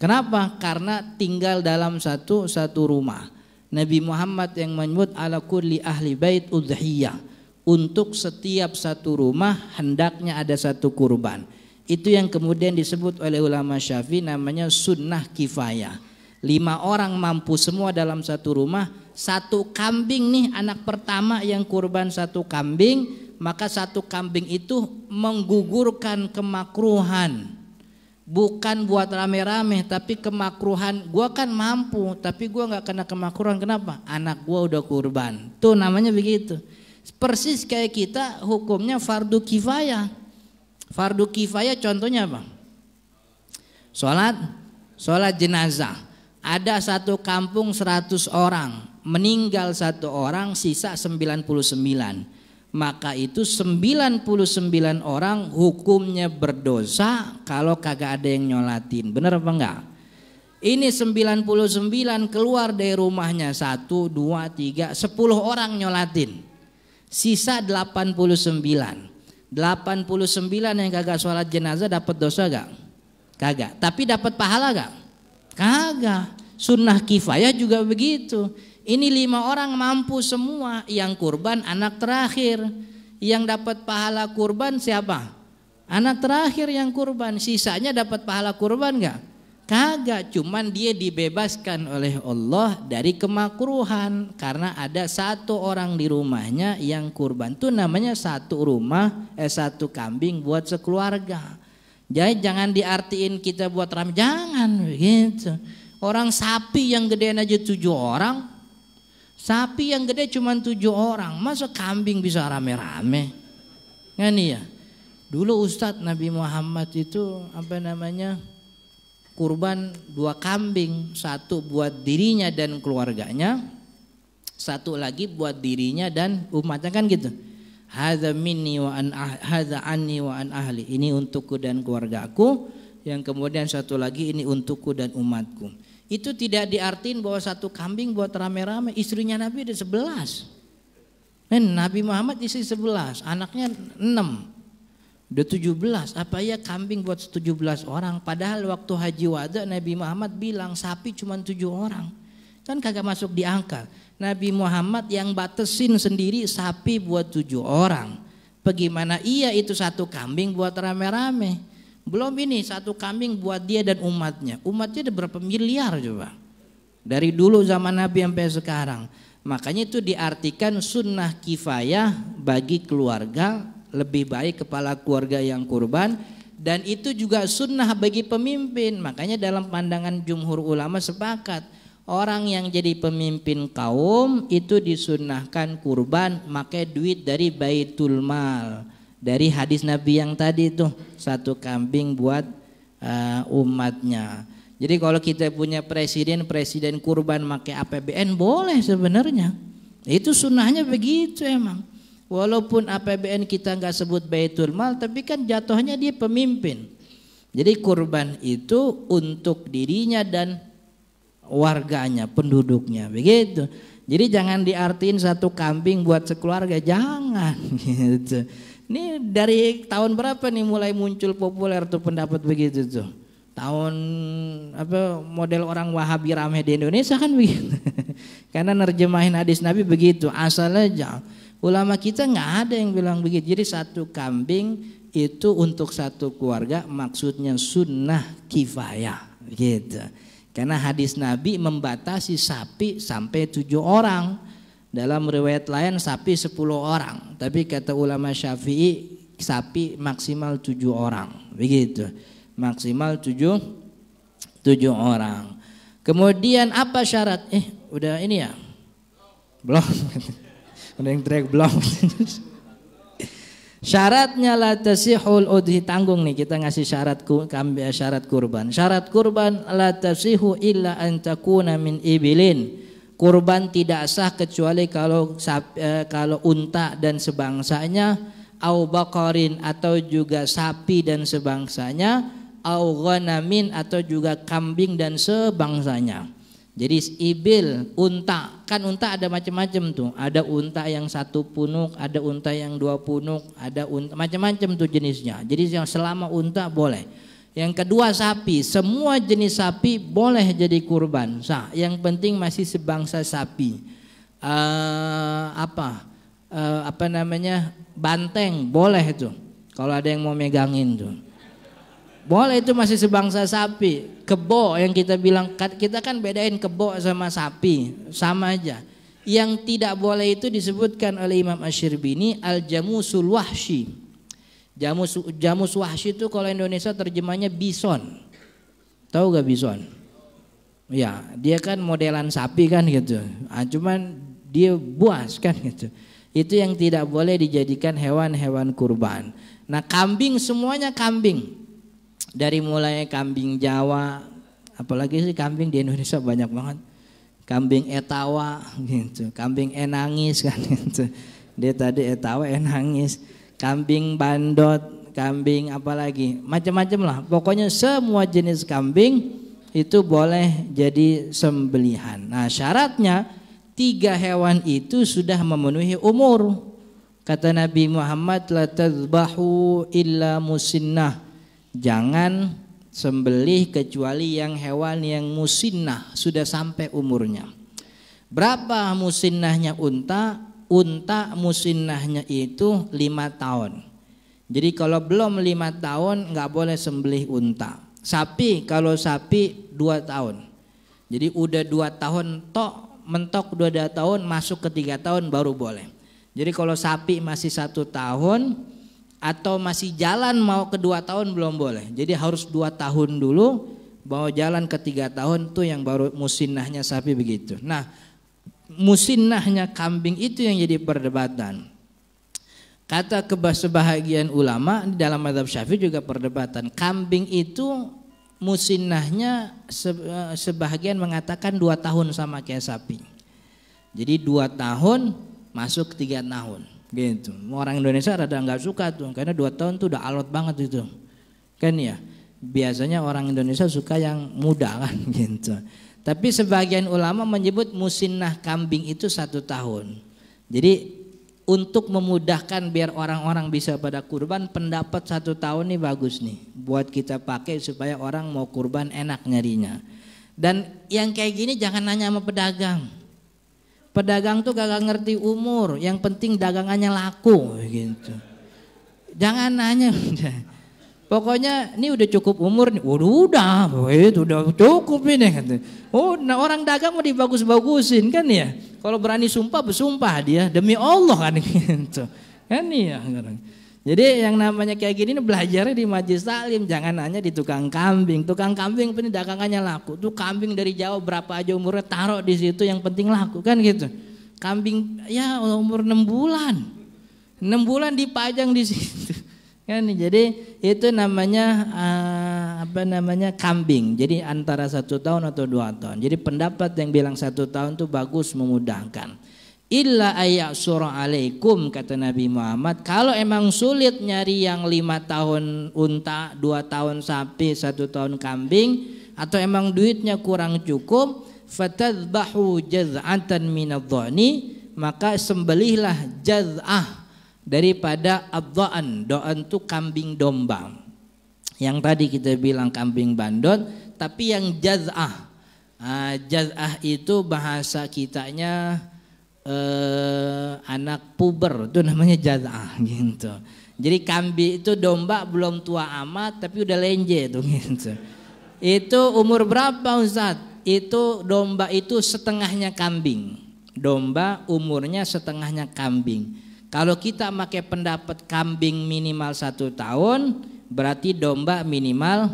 Kenapa? Karena tinggal dalam satu rumah. Nabi Muhammad yang menyebut ala kulli ahli bait udhiyah. Untuk setiap 1 rumah hendaknya ada 1 kurban. Itu yang kemudian disebut oleh ulama Syafi'i namanya sunnah kifayah. 5 orang mampu semua dalam 1 rumah. 1 kambing nih anak pertama yang kurban 1 kambing. Maka 1 kambing itu menggugurkan kemakruhan. Bukan buat rame-rame tapi kemakruhan. Gua kan mampu tapi gua gak kena kemakruhan. Kenapa? Anak gua udah kurban. Tuh namanya begitu. Persis kayak kita hukumnya fardu kifayah. Fardu kifayah contohnya apa? Sholat jenazah. Ada 1 kampung 100 orang. meninggal satu orang, sisa 99. Maka itu 99 orang hukumnya berdosa kalau kagak ada yang nyolatin. Bener apa enggak? Ini 99 keluar dari rumahnya 1, 2, 3, 10 orang nyolatin. Sisa 89. 89 yang kagak sholat jenazah dapat dosa gak? Kagak. Tapi dapat pahala gak? Kagak. Sunnah kifayah juga begitu. Ini 5 orang mampu semua. Yang kurban anak terakhir. Yang dapat pahala kurban siapa? Anak terakhir yang kurban. Sisanya dapat pahala kurban gak? Kagak. Cuman dia dibebaskan oleh Allah dari kemakruhan. Karena ada 1 orang di rumahnya yang kurban. Itu namanya 1 kambing buat sekeluarga. Jadi jangan diartiin kita buat rame. Jangan begitu. Orang sapi yang gedean aja 7 orang. Sapi yang gede cuma 7 orang, masa kambing bisa rame-rame? Kan iya. Dulu Ustadz Nabi Muhammad itu kurban 2 kambing, 1 buat dirinya dan keluarganya, 1 lagi buat dirinya dan umatnya, kan gitu. Hadza minni wa an hadza anni wa an ahli. Ini untukku dan keluargaku, yang kemudian 1 lagi ini untukku dan umatku. Itu tidak diartiin bahwa 1 kambing buat rame-rame. Istrinya Nabi ada 11. Nabi Muhammad istri 11, anaknya 6. Udah 17. Apa ya kambing buat 17 orang? Padahal waktu haji wada Nabi Muhammad bilang sapi cuma 7 orang. Kan kagak masuk di angka. Nabi Muhammad yang batasin sendiri sapi buat 7 orang. Bagaimana iya itu 1 kambing buat rame-rame? Belum ini 1 kambing buat dia dan umatnya. Umatnya ada berapa miliar coba? Dari dulu zaman Nabi sampai sekarang. Makanya itu diartikan sunnah kifayah bagi keluarga. Lebih baik kepala keluarga yang kurban. Dan itu juga sunnah bagi pemimpin. Makanya dalam pandangan jumhur ulama sepakat. Orang yang jadi pemimpin kaum itu disunnahkan kurban pakai duit dari Baitul Mal. Dari hadis Nabi yang tadi tuh 1 kambing buat umatnya. Jadi kalau kita punya presiden kurban pakai APBN boleh sebenarnya. Itu sunnahnya begitu emang. Walaupun APBN kita nggak sebut Baitul Mal, tapi kan jatuhnya dia pemimpin. Jadi kurban itu untuk dirinya dan warganya, penduduknya, begitu. Jadi jangan diartiin 1 kambing buat sekeluarga, jangan gitu. Ini dari tahun berapa nih mulai muncul populer tuh pendapat begitu tuh? Tahun model orang Wahabi rame di Indonesia kan begitu. Karena nerjemahin hadis Nabi begitu, asal aja. Ulama kita nggak ada yang bilang begitu. Jadi 1 kambing itu untuk 1 keluarga, maksudnya sunnah kifayah gitu. Karena hadis Nabi membatasi sapi sampai 7 orang. Dalam riwayat lain sapi 10 orang. Tapi kata ulama Syafi'i sapi maksimal 7 orang. Begitu. Maksimal 7 orang. Kemudian apa syarat? Udah ini ya? Belum. Udah yang track belum. Syaratnya la tasihul udhi, tanggung nih kita ngasih syarat kurban. Syarat kurban la tasihu illa an takuna min ibilin. Kurban tidak sah kecuali kalau unta dan sebangsanya, au baqarin atau juga sapi dan sebangsanya, au ghanamin atau juga kambing dan sebangsanya. Jadi ibil, unta, kan unta ada macam-macam tuh. Ada unta yang 1 punuk, ada unta yang 2 punuk, ada unta macam-macam tuh jenisnya. Jadi yang selama unta boleh. Yang kedua sapi, semua jenis sapi boleh jadi kurban. Yang penting masih sebangsa sapi. Banteng boleh itu. Kalau ada yang mau megangin tuh. Boleh, itu masih sebangsa sapi. Kebo yang kita bilang, kita kan bedain kebo sama sapi, sama aja. Yang tidak boleh itu disebutkan oleh Imam Asy-Syirbini al-jamusul wahsyi. Jamus wahsyi itu kalau Indonesia terjemahnya bison. Tahu gak bison? Ya, dia kan modelan sapi kan gitu. Cuman dia buas kan gitu. Itu yang tidak boleh dijadikan hewan-hewan kurban. Nah, kambing semuanya kambing. Dari mulai kambing Jawa, apalagi sih kambing di Indonesia banyak banget. kambing etawa gitu, kambing enangis kan gitu. Dia tadi etawa enangis, kambing bandot, kambing apalagi, macam-macam lah. Pokoknya semua jenis kambing itu boleh jadi sembelihan. Nah, syaratnya 3 hewan itu sudah memenuhi umur. Kata Nabi Muhammad, la tadzbahu illa musinnah. Jangan sembelih kecuali yang hewan yang musinnah, sudah sampai umurnya. Berapa musinnahnya unta? Unta musinnahnya itu 5 tahun. Jadi kalau belum 5 tahun nggak boleh sembelih unta. Sapi, kalau sapi 2 tahun. Jadi udah 2 tahun mentok 2 tahun, masuk ke 3 tahun baru boleh. Jadi kalau sapi masih 1 tahun atau masih jalan mau ke 2 tahun belum boleh. Jadi harus 2 tahun dulu, mau jalan ke 3 tahun tuh yang baru musinnahnya sapi begitu. Nah, musinnahnya kambing itu yang jadi perdebatan. Kata sebahagian ulama di dalam mazhab Syafi'i juga perdebatan. Kambing itu musinnahnya sebahagian mengatakan 2 tahun sama kayak sapi. Jadi 2 tahun masuk 3 tahun gitu. Orang Indonesia rada nggak suka tuh karena 2 tahun tuh udah alot banget itu kan ya. Biasanya orang Indonesia suka yang muda kan gitu. Tapi sebagian ulama menyebut musinnah kambing itu 1 tahun. Jadi untuk memudahkan biar orang-orang bisa pada kurban, pendapat 1 tahun nih bagus nih buat kita pakai supaya orang mau kurban enak nyarinya. Dan yang kayak gini jangan nanya sama pedagang. Pedagang tuh kagak ngerti umur, yang penting dagangannya laku gitu. Jangan nanya. Pokoknya ini udah cukup umur nih. Udah cukup ini. Oh, nah orang dagang mau dibagus-bagusin kan ya. Kalau berani sumpah bersumpah dia demi Allah kan gitu. Kan ya. Jadi yang namanya kayak gini belajarnya di majelis taklim, jangan nanya di tukang kambing. Tukang kambing penting dagangannya laku. Tuh kambing dari Jawa berapa aja umurnya taruh di situ, yang penting laku kan gitu. Kambing ya umur 6 bulan. 6 bulan dipajang di situ. Kan jadi itu namanya kambing. Jadi antara 1 tahun atau 2 tahun. Jadi pendapat yang bilang 1 tahun tuh bagus, memudahkan. Illa ayyasura alaikum, kata Nabi Muhammad, kalau emang sulit nyari yang 5 tahun unta, 2 tahun sapi, 1 tahun kambing, atau emang duitnya kurang cukup, fatadbahu jaz'atan minadh-dhani, maka sembelihlah jaz'ah daripada adh-dha'n. Doan itu kambing domba. Yang tadi kita bilang kambing bandot, tapi yang jaz'ah. Jaz'ah itu bahasa kitanya anak puber, itu namanya jaz'ah gitu. Jadi kambing itu domba belum tua amat tapi udah lenje tuh gitu. Itu umur berapa Ustaz? Itu domba itu setengahnya kambing. Domba umurnya setengahnya kambing. Kalau kita pakai pendapat kambing minimal 1 tahun, berarti domba minimal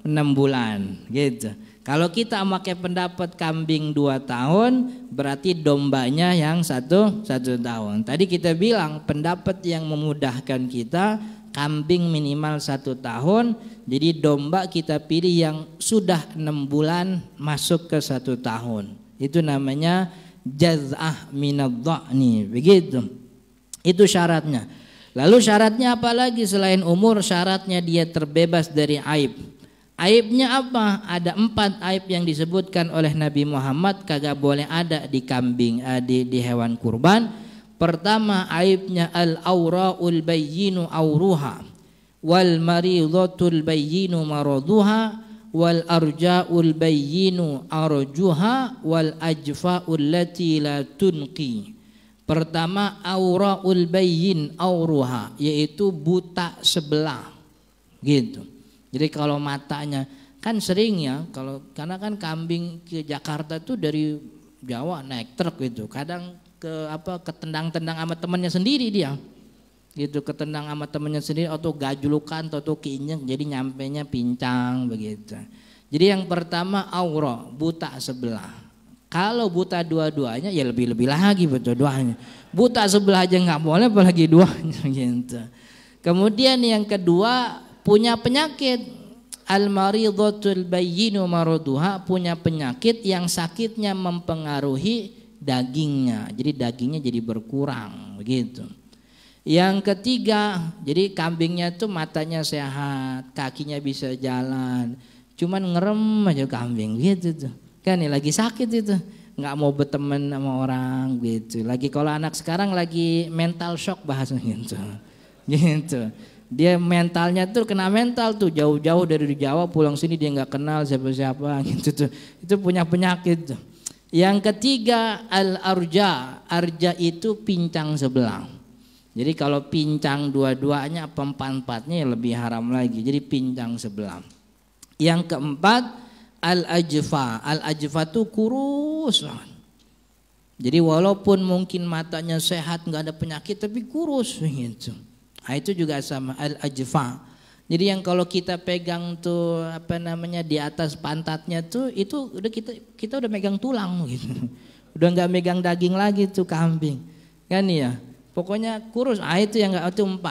6 bulan gitu. Kalau kita pakai pendapat kambing 2 tahun, berarti dombanya yang 1 tahun. Tadi kita bilang pendapat yang memudahkan kita, kambing minimal 1 tahun, jadi domba kita pilih yang sudah 6 bulan masuk ke 1 tahun. Itu namanya jaz'ah minadh-dha'ni, begitu. Itu syaratnya. Lalu syaratnya apa lagi selain umur? Syaratnya dia terbebas dari aib. Aibnya apa? Ada 4 aib yang disebutkan oleh Nabi Muhammad kagak boleh ada di kambing, di hewan kurban. Pertama, aibnya al-aura'ul bayyinu auruha, wal maridhatul bayyinu maraduha, wal arja'ul bayyinu arjuha, wal ajfa'ul lati la tunqi. Pertama, aura'ul bayyin auruha, yaitu buta sebelah gitu. Jadi kalau matanya kan sering ya, karena kan kambing ke Jakarta tuh dari Jawa naik truk gitu, kadang ketendang-tendang sama temannya sendiri dia, gitu, ketendang sama temannya sendiri atau gajulukan atau keinjek, jadi nyampenya pincang begitu. Jadi yang pertama aura, buta sebelah. Kalau buta dua-duanya ya lebih-lebih lagi betul duanya. Buta sebelah aja nggak boleh, apalagi duanya gitu. Kemudian yang kedua, punya penyakit al-maridhatul bayyinu maraduha, punya penyakit yang sakitnya mempengaruhi dagingnya. Jadi dagingnya jadi berkurang begitu. Yang ketiga, jadi kambingnya tuh matanya sehat, kakinya bisa jalan, cuman ngerem aja kambing gitu tuh. Kan nih lagi sakit itu, nggak mau berteman sama orang gitu. Lagi kalau anak sekarang lagi mental shock bahasanya gitu. Gitu. Dia mentalnya tuh kena mental tuh, jauh-jauh dari Jawa pulang sini dia nggak kenal siapa-siapa gitu tuh. Itu punya penyakit tuh. Yang ketiga al-arja. Arja itu pincang sebelah. Jadi kalau pincang dua-duanya apa empat-empatnya ya lebih haram lagi. Jadi pincang sebelah. Yang keempat al-ajfa. Al-ajfa itu kurus. Jadi walaupun mungkin matanya sehat nggak ada penyakit tapi kurus gitu. Nah, itu juga sama al-ajfa. Jadi yang kalau kita pegang tuh apa namanya di atas pantatnya tuh itu udah kita udah megang tulang gitu. Udah nggak megang daging lagi tuh kambing. Kan ya? Pokoknya kurus, itu yang enggak, itu 4.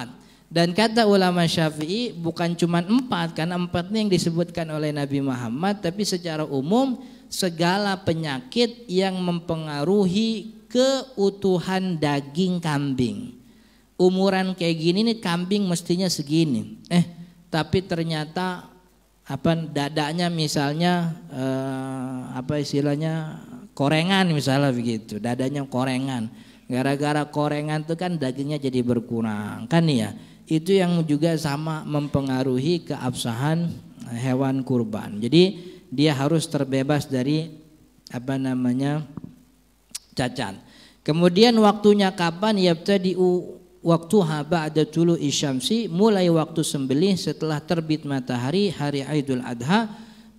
Dan kata ulama Syafi'i bukan cuma 4, karena 4 ini yang disebutkan oleh Nabi Muhammad, tapi secara umum segala penyakit yang mempengaruhi keutuhan daging kambing. Umuran kayak gini nih kambing mestinya segini. Tapi ternyata dadanya misalnya apa istilahnya korengan misalnya begitu, dadanya korengan. Gara-gara korengan itu kan dagingnya jadi berkurang kan ya. Itu yang juga sama mempengaruhi keabsahan hewan kurban. Jadi dia harus terbebas dari apa namanya cacat. Kemudian waktunya kapan? Yabtadi'u waktuha ba'da tulu'i syamsi, mulai waktu sembelih setelah terbit matahari hari Idul Adha,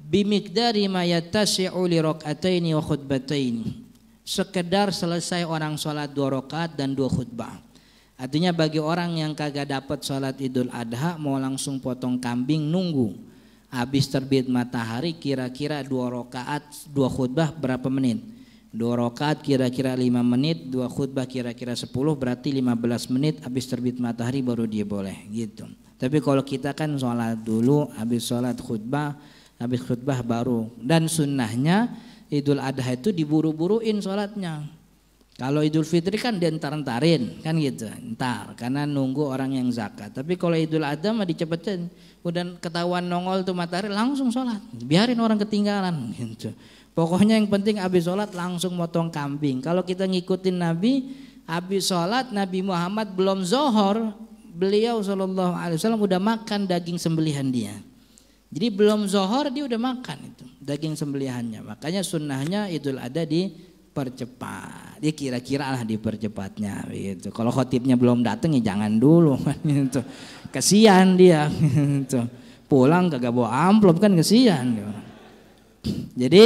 bimiqdari ma yattasi'u li rak'ataini wa khutbataini. Sekedar selesai orang sholat 2 rakaat dan 2 khutbah. Artinya bagi orang yang kagak dapat sholat Idul Adha mau langsung potong kambing, nunggu habis terbit matahari, kira-kira 2 rakaat 2 khutbah berapa menit? 2 rakaat kira-kira 5 menit, 2 khutbah kira-kira 10, berarti 15 menit habis terbit matahari baru dia boleh gitu. Tapi kalau kita kan sholat dulu, habis sholat khutbah, habis khutbah baru. Dan sunnahnya Idul Adha itu diburu-buruin sholatnya. Kalau Idul Fitri kan dientar-entarin kan gitu, entar karena nunggu orang yang zakat. Tapi kalau Idul Adha mah dicepetin, udah ketahuan nongol tuh matahari langsung sholat, biarin orang ketinggalan gitu. Pokoknya yang penting habis sholat langsung motong kambing. Kalau kita ngikutin Nabi, habis sholat Nabi Muhammad belum zohor, beliau SAW udah makan daging sembelihan dia. Jadi belum zohor dia udah makan itu daging sembelihannya. Makanya sunnahnya Idul Adha dipercepat. Dia kira-kira lah dipercepatnya gitu. Kalau khotibnya belum datang ya jangan dulu gitu. Kesian dia gitu. Pulang kagak bawa amplop kan kesian. Jadi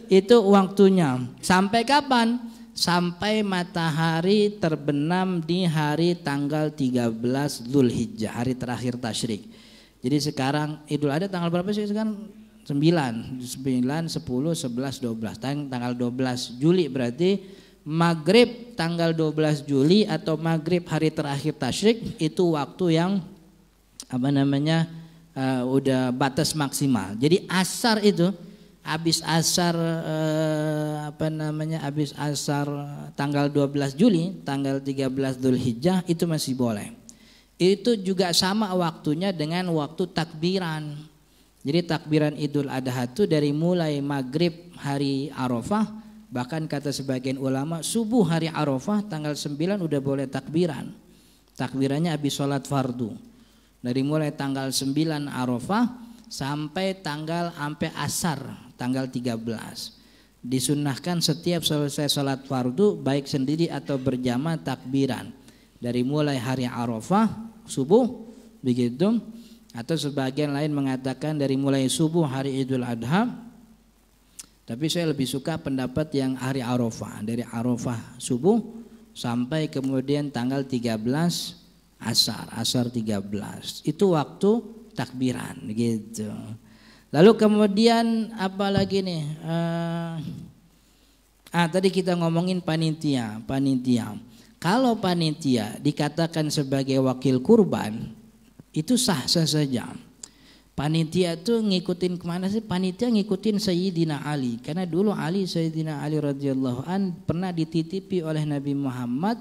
itu waktunya. Sampai kapan? Sampai matahari terbenam di hari tanggal 13 Dzulhijjah, hari terakhir tasyrik. Jadi sekarang Idul Adha tanggal berapa sih sekarang? 9, 10, 11, 12. Tanggal 12 Juli berarti maghrib tanggal 12 Juli atau maghrib hari terakhir tasyrik itu waktu yang apa namanya udah batas maksimal. Jadi asar itu habis asar habis asar tanggal 12 Juli, tanggal 13 Dzulhijjah itu masih boleh. Itu juga sama waktunya dengan waktu takbiran. Jadi takbiran Idul Adha itu dari mulai maghrib hari Arafah, bahkan kata sebagian ulama subuh hari Arafah tanggal 9 udah boleh takbiran. Takbirannya habis sholat fardu. Dari mulai tanggal 9 Arafah sampai asar tanggal 13. Disunnahkan setiap selesai sholat fardu baik sendiri atau berjamaah takbiran. Dari mulai hari Arafah subuh begitu, atau sebagian lain mengatakan dari mulai subuh hari Idul Adha. Tapi saya lebih suka pendapat yang hari Arafah, dari Arafah subuh sampai kemudian tanggal 13 asar 13. Itu waktu takbiran gitu. Lalu kemudian apa lagi nih? Tadi kita ngomongin panitia. Kalau panitia dikatakan sebagai wakil kurban, itu sah saja. Panitia tuh ngikutin kemana sih? Panitia ngikutin Sayyidina Ali, karena dulu Sayyidina Ali radhiyallahu an pernah dititipi oleh Nabi Muhammad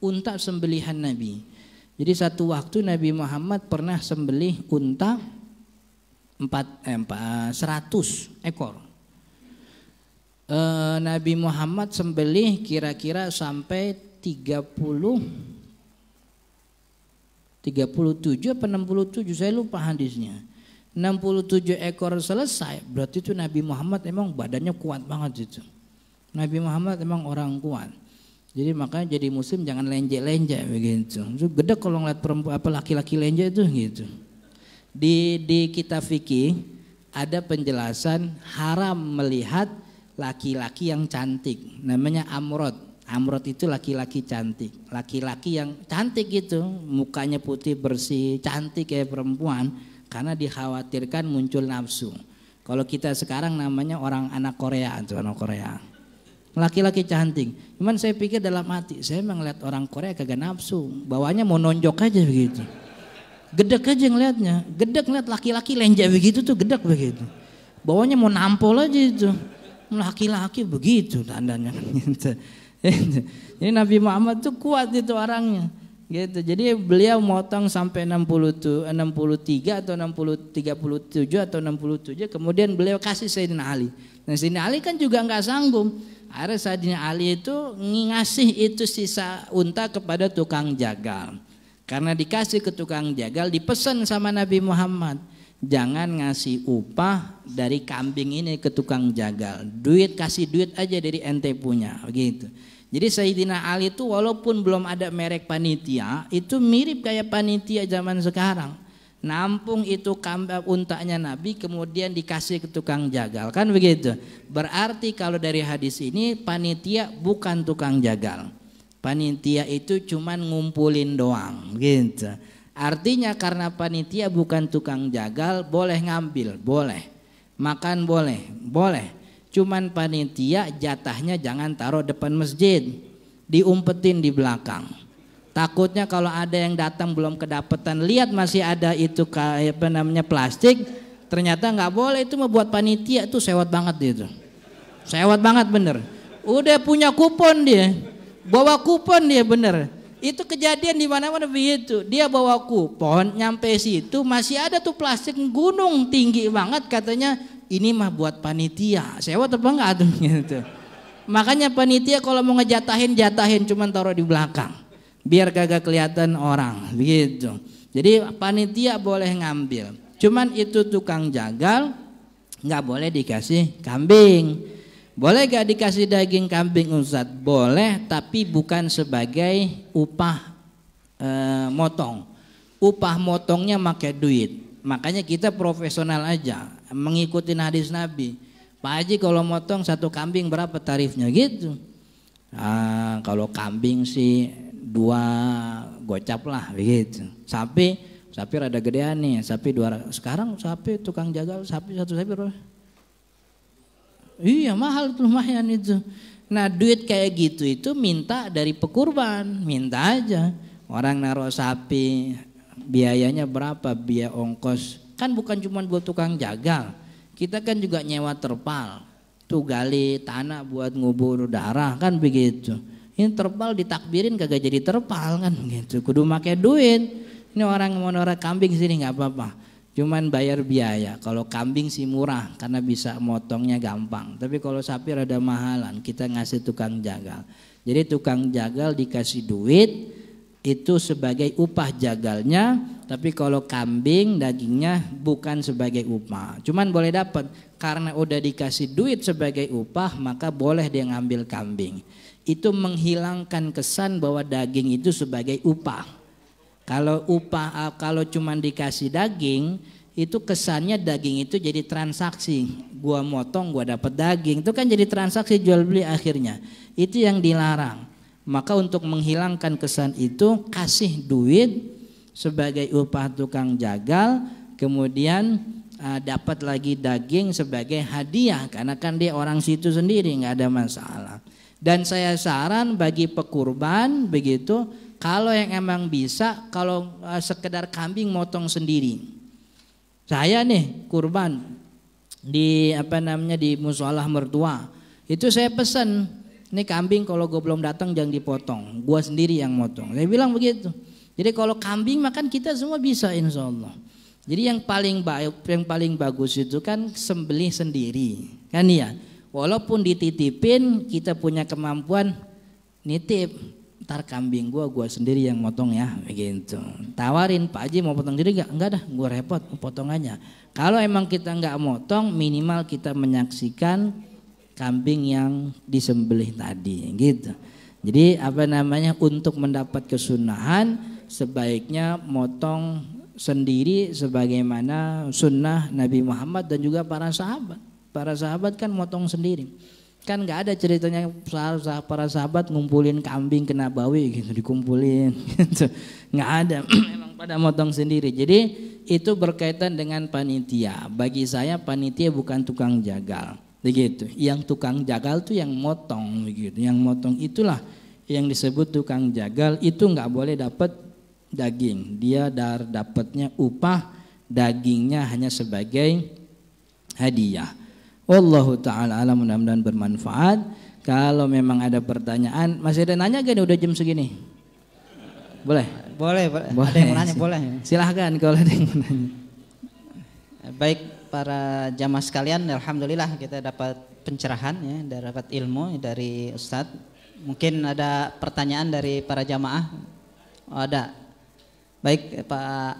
unta sembelihan Nabi. Jadi satu waktu Nabi Muhammad pernah sembelih unta 100 ekor. Nabi Muhammad sembelih kira-kira sampai 37 apa 67, saya lupa hadisnya. 67 ekor selesai, berarti itu Nabi Muhammad emang badannya kuat banget itu. Nabi Muhammad emang orang kuat. Jadi makanya jadi muslim jangan lenje-lenje begitu. Gede kalau ngeliat perempuan apa laki-laki lenje itu gitu. Di kitab fikih ada penjelasan haram melihat laki-laki yang cantik, namanya amrod. Amrod itu laki-laki cantik, laki-laki yang cantik gitu, mukanya putih bersih, cantik kayak perempuan, karena dikhawatirkan muncul nafsu. Kalau kita sekarang namanya orang anak Korea, itu anak Korea. Laki-laki cantik. Cuman saya pikir dalam hati, saya ngeliat orang Korea kagak nafsu, bawahnya mau nonjok aja begitu. Gedek aja ngeliatnya, gedek ngeliat laki-laki lenja begitu tuh gedek begitu. Bawahnya mau nampol aja itu. Laki-laki begitu tandanya gitu. Ini Nabi Muhammad tuh kuat itu orangnya. Gitu. Jadi beliau motong sampai 63 atau 37 atau 67, kemudian beliau kasih Sayyidina Ali. Nah Sayyidina Ali kan juga nggak sanggup. Akhirnya Sayyidina Ali itu ngasih itu sisa unta kepada tukang jagal. Karena dikasih ke tukang jagal, dipesan sama Nabi Muhammad, jangan ngasih upah dari kambing ini ke tukang jagal. Kasih duit aja dari ente punya, begitu. Jadi Sayyidina Ali itu walaupun belum ada merek panitia, itu mirip kayak panitia zaman sekarang. Nampung itu untanya Nabi kemudian dikasih ke tukang jagal, kan begitu. Berarti kalau dari hadis ini panitia bukan tukang jagal. Panitia itu cuman ngumpulin doang, gitu. Artinya karena panitia bukan tukang jagal, boleh ngambil, boleh. Makan boleh, boleh. Cuman panitia jatahnya jangan taruh depan masjid, diumpetin di belakang. Takutnya kalau ada yang datang belum kedapetan, lihat masih ada itu kayak apa namanya plastik, ternyata nggak boleh, itu membuat panitia tuh sewot banget itu. Sewot banget bener. Udah punya kupon dia, bawa kupon dia bener. Itu kejadian di mana-mana begitu. Dia bawa kupon, nyampe situ masih ada tuh plastik gunung tinggi banget, katanya ini mah buat panitia. Sewot apa enggak tuh gitu. Makanya panitia kalau mau ngejatahin, jatahin cuman taruh di belakang. Biar kagak kelihatan orang begitu. Jadi panitia boleh ngambil. Cuman itu tukang jagal enggak boleh dikasih kambing. Boleh gak dikasih daging kambing Ustaz? Boleh, tapi bukan sebagai upah motong. Upah motongnya pakai duit. Makanya kita profesional aja, mengikuti hadis Nabi. Pak Haji kalau motong satu kambing berapa tarifnya gitu. Kalau kambing sih 2 gocap lah begitu. Sapi rada gedean nih, sapi 200. Sekarang sapi tukang jagal sapi satu sapi berapa? Iya mahal tuh lumayan itu. Nah duit kayak gitu itu minta dari pekurban, minta aja. Orang naruh sapi biayanya berapa, biaya ongkos. Kan bukan cuma buat tukang jagal, kita kan juga nyewa terpal. Tuh gali tanah buat ngubur darah kan begitu. Ini terpal ditakbirin kagak jadi terpal kan gitu. Kudu make duit. Ini orang mau naruh kambing sini nggak apa-apa. Cuman bayar biaya. Kalau kambing sih murah karena bisa motongnya gampang. Tapi kalau sapi rada mahalan, kita ngasih tukang jagal. Jadi tukang jagal dikasih duit itu sebagai upah jagalnya. Tapi kalau kambing dagingnya bukan sebagai upah. Cuman boleh dapat karena udah dikasih duit sebagai upah, maka boleh dia ngambil kambing. Itu menghilangkan kesan bahwa daging itu sebagai upah. Kalau upah, kalau cuma dikasih daging, itu kesannya daging itu jadi transaksi. Gua motong, gua dapat daging, itu kan jadi transaksi jual beli akhirnya. Itu yang dilarang. Maka untuk menghilangkan kesan itu kasih duit sebagai upah tukang jagal, kemudian dapat lagi daging sebagai hadiah karena kan dia orang situ sendiri, nggak ada masalah. Dan saya saran bagi pekurban begitu. Kalau yang emang bisa, kalau sekedar kambing motong sendiri. Saya nih kurban di di musola mertua. Itu saya pesan, ini kambing kalau gue belum datang jangan dipotong, gue sendiri yang motong. Saya bilang begitu. Jadi kalau kambing makan kita semua bisa insya Allah. Jadi yang paling bagus itu kan sembelih sendiri, kan ya. Walaupun dititipin kita punya kemampuan nitip, ntar kambing gue sendiri yang motong ya, begitu. Tawarin Pak Haji mau potong diri enggak dah, gue repot potongannya. Kalau emang kita nggak motong, minimal kita menyaksikan kambing yang disembelih tadi, gitu. Jadi untuk mendapat kesunahan sebaiknya motong sendiri sebagaimana sunnah Nabi Muhammad dan juga para sahabat. Para sahabat kan motong sendiri. Kan nggak ada ceritanya para sahabat ngumpulin kambing ke Nabawi gitu dikumpulin, gitu. Nggak ada. Memang pada motong sendiri. Jadi itu berkaitan dengan panitia. Bagi saya panitia bukan tukang jagal. Begitu. Yang tukang jagal tuh yang motong begitu. Yang motong itulah yang disebut tukang jagal. Itu nggak boleh dapat daging. Dia dapatnya upah, dagingnya hanya sebagai hadiah. Wallahu taala alam, mudah-mudahan bermanfaat. Kalau memang ada pertanyaan, masih ada nanya gak nih udah jam segini? Boleh? Boleh. Ada yang mau nanya boleh. Silahkan kalau ada yang mau nanya. Baik para jamaah sekalian, alhamdulillah kita dapat pencerahan ya, dapat ilmu dari Ustadz. Mungkin ada pertanyaan dari para jamaah? Oh, ada. Baik Pak.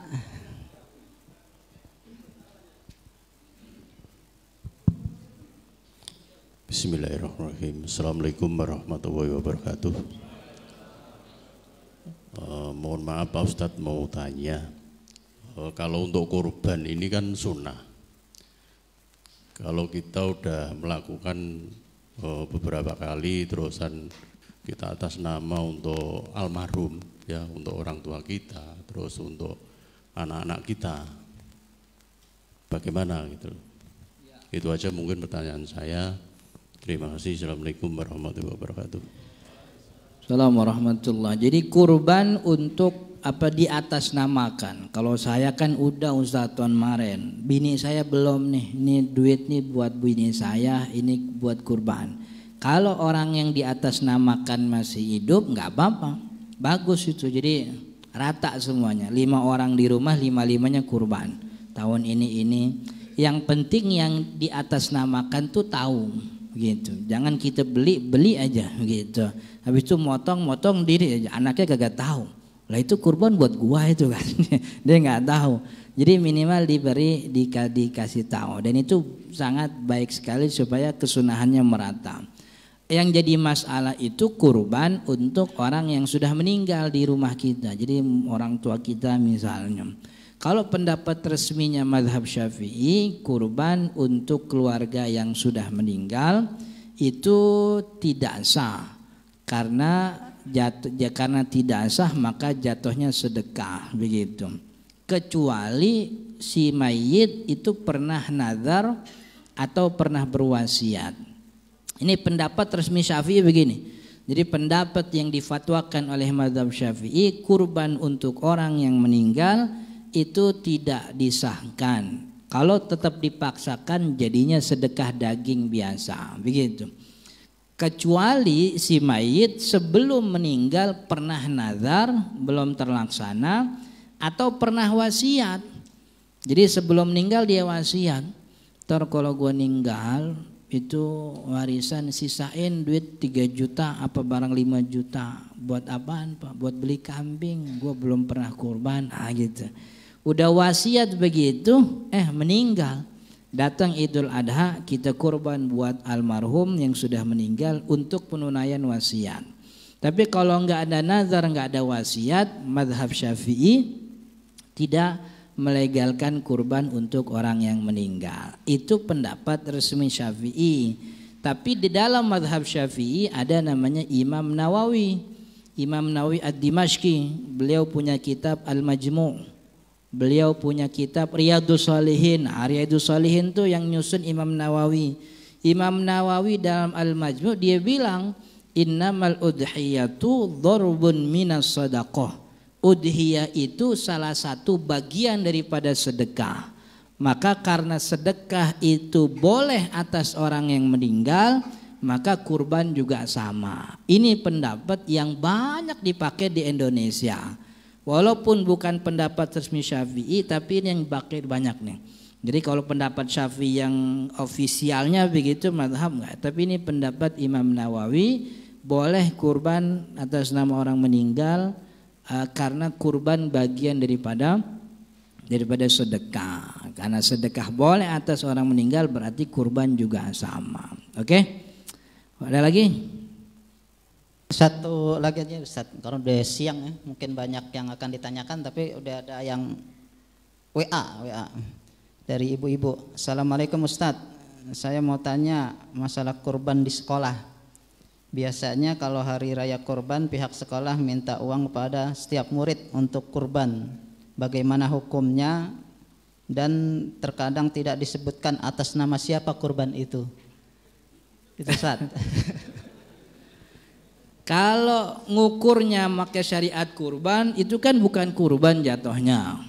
Bismillahirrahmanirrahim. Assalamualaikum warahmatullahi wabarakatuh. Mohon maaf Pak Ustadz, mau tanya, kalau untuk kurban ini kan sunnah. Kalau kita udah melakukan beberapa kali terusan kita atas nama untuk almarhum ya, untuk orang tua kita, terus untuk anak-anak kita, bagaimana gitu? Itu aja mungkin pertanyaan saya. Terima kasih. Assalamualaikum warahmatullahi wabarakatuh. Assalamualaikum warahmatullahi. Jadi kurban untuk diatasnamakan. Kalau saya kan udah Ustadz tahun kemarin, bini saya belum nih. Ini duit nih buat bini saya, ini buat kurban. Kalau orang yang diatasnamakan masih hidup nggak apa-apa, bagus itu. Jadi rata semuanya. 5 orang di rumah, 5-5-nya kurban. Tahun ini. Yang penting yang diatasnamakan tuh tahu. Gitu, jangan kita beli aja gitu. Habis itu motong diri aja, anaknya kagak tahu. Lah itu kurban buat gua itu kan. Dia nggak tahu. Jadi minimal dikasih tahu, dan itu sangat baik sekali supaya kesunahannya merata. Yang jadi masalah itu kurban untuk orang yang sudah meninggal di rumah kita. Jadi orang tua kita misalnya. Kalau pendapat resminya mazhab Syafi'i, kurban untuk keluarga yang sudah meninggal itu tidak sah. Karena tidak sah maka jatuhnya sedekah begitu. Kecuali si mayit itu pernah nazar atau pernah berwasiat. Ini pendapat resmi Syafi'i begini. Jadi pendapat yang difatwakan oleh mazhab Syafi'i, kurban untuk orang yang meninggal itu tidak disahkan. Kalau tetap dipaksakan jadinya sedekah daging biasa, begitu. Kecuali si mayit sebelum meninggal pernah nazar belum terlaksana atau pernah wasiat. Jadi sebelum meninggal dia wasiat, ntar kalau gua meninggal itu warisan sisain duit 3 juta apa barang 5 juta. Buat apaan Pak? Buat beli kambing, gua belum pernah kurban, gitu. Udah wasiat begitu, meninggal. Datang Idul Adha kita kurban buat almarhum yang sudah meninggal untuk penunaian wasiat. Tapi kalau nggak ada nazar, nggak ada wasiat, mazhab Syafi'i tidak melegalkan kurban untuk orang yang meninggal. Itu pendapat resmi Syafi'i. Tapi di dalam mazhab Syafi'i ada namanya Imam Nawawi. Imam Nawawi Ad-Dimashqi, beliau punya kitab Al-Majmu'. Beliau punya kitab Riyadhus Shalihin. Riyadhus Shalihin itu yang nyusun Imam Nawawi. Imam Nawawi dalam Al-Majmu' dia bilang innamal udhiyatu dharbun minas sadaqah. Udhiyah itu salah satu bagian daripada sedekah. Maka karena sedekah itu boleh atas orang yang meninggal, maka kurban juga sama. Ini pendapat yang banyak dipakai di Indonesia. Walaupun bukan pendapat resmi Syafi'i, tapi ini yang dipakai banyak nih. Jadi kalau pendapat Syafi'i yang ofisialnya begitu mazhab enggak, tapi ini pendapat Imam Nawawi, boleh kurban atas nama orang meninggal karena kurban bagian daripada sedekah. Karena sedekah boleh atas orang meninggal, berarti kurban juga sama. Oke? Ada lagi? Satu lagi aja Ustaz, karena udah siang ya, mungkin banyak yang akan ditanyakan, tapi udah ada yang WA dari ibu-ibu. Assalamualaikum Ustaz, saya mau tanya masalah kurban di sekolah. Biasanya kalau hari raya kurban pihak sekolah minta uang kepada setiap murid untuk kurban. Bagaimana hukumnya, dan terkadang tidak disebutkan atas nama siapa kurban itu. Itu Ustaz. Kalau ngukurnya pakai syariat kurban, itu kan bukan kurban jatuhnya.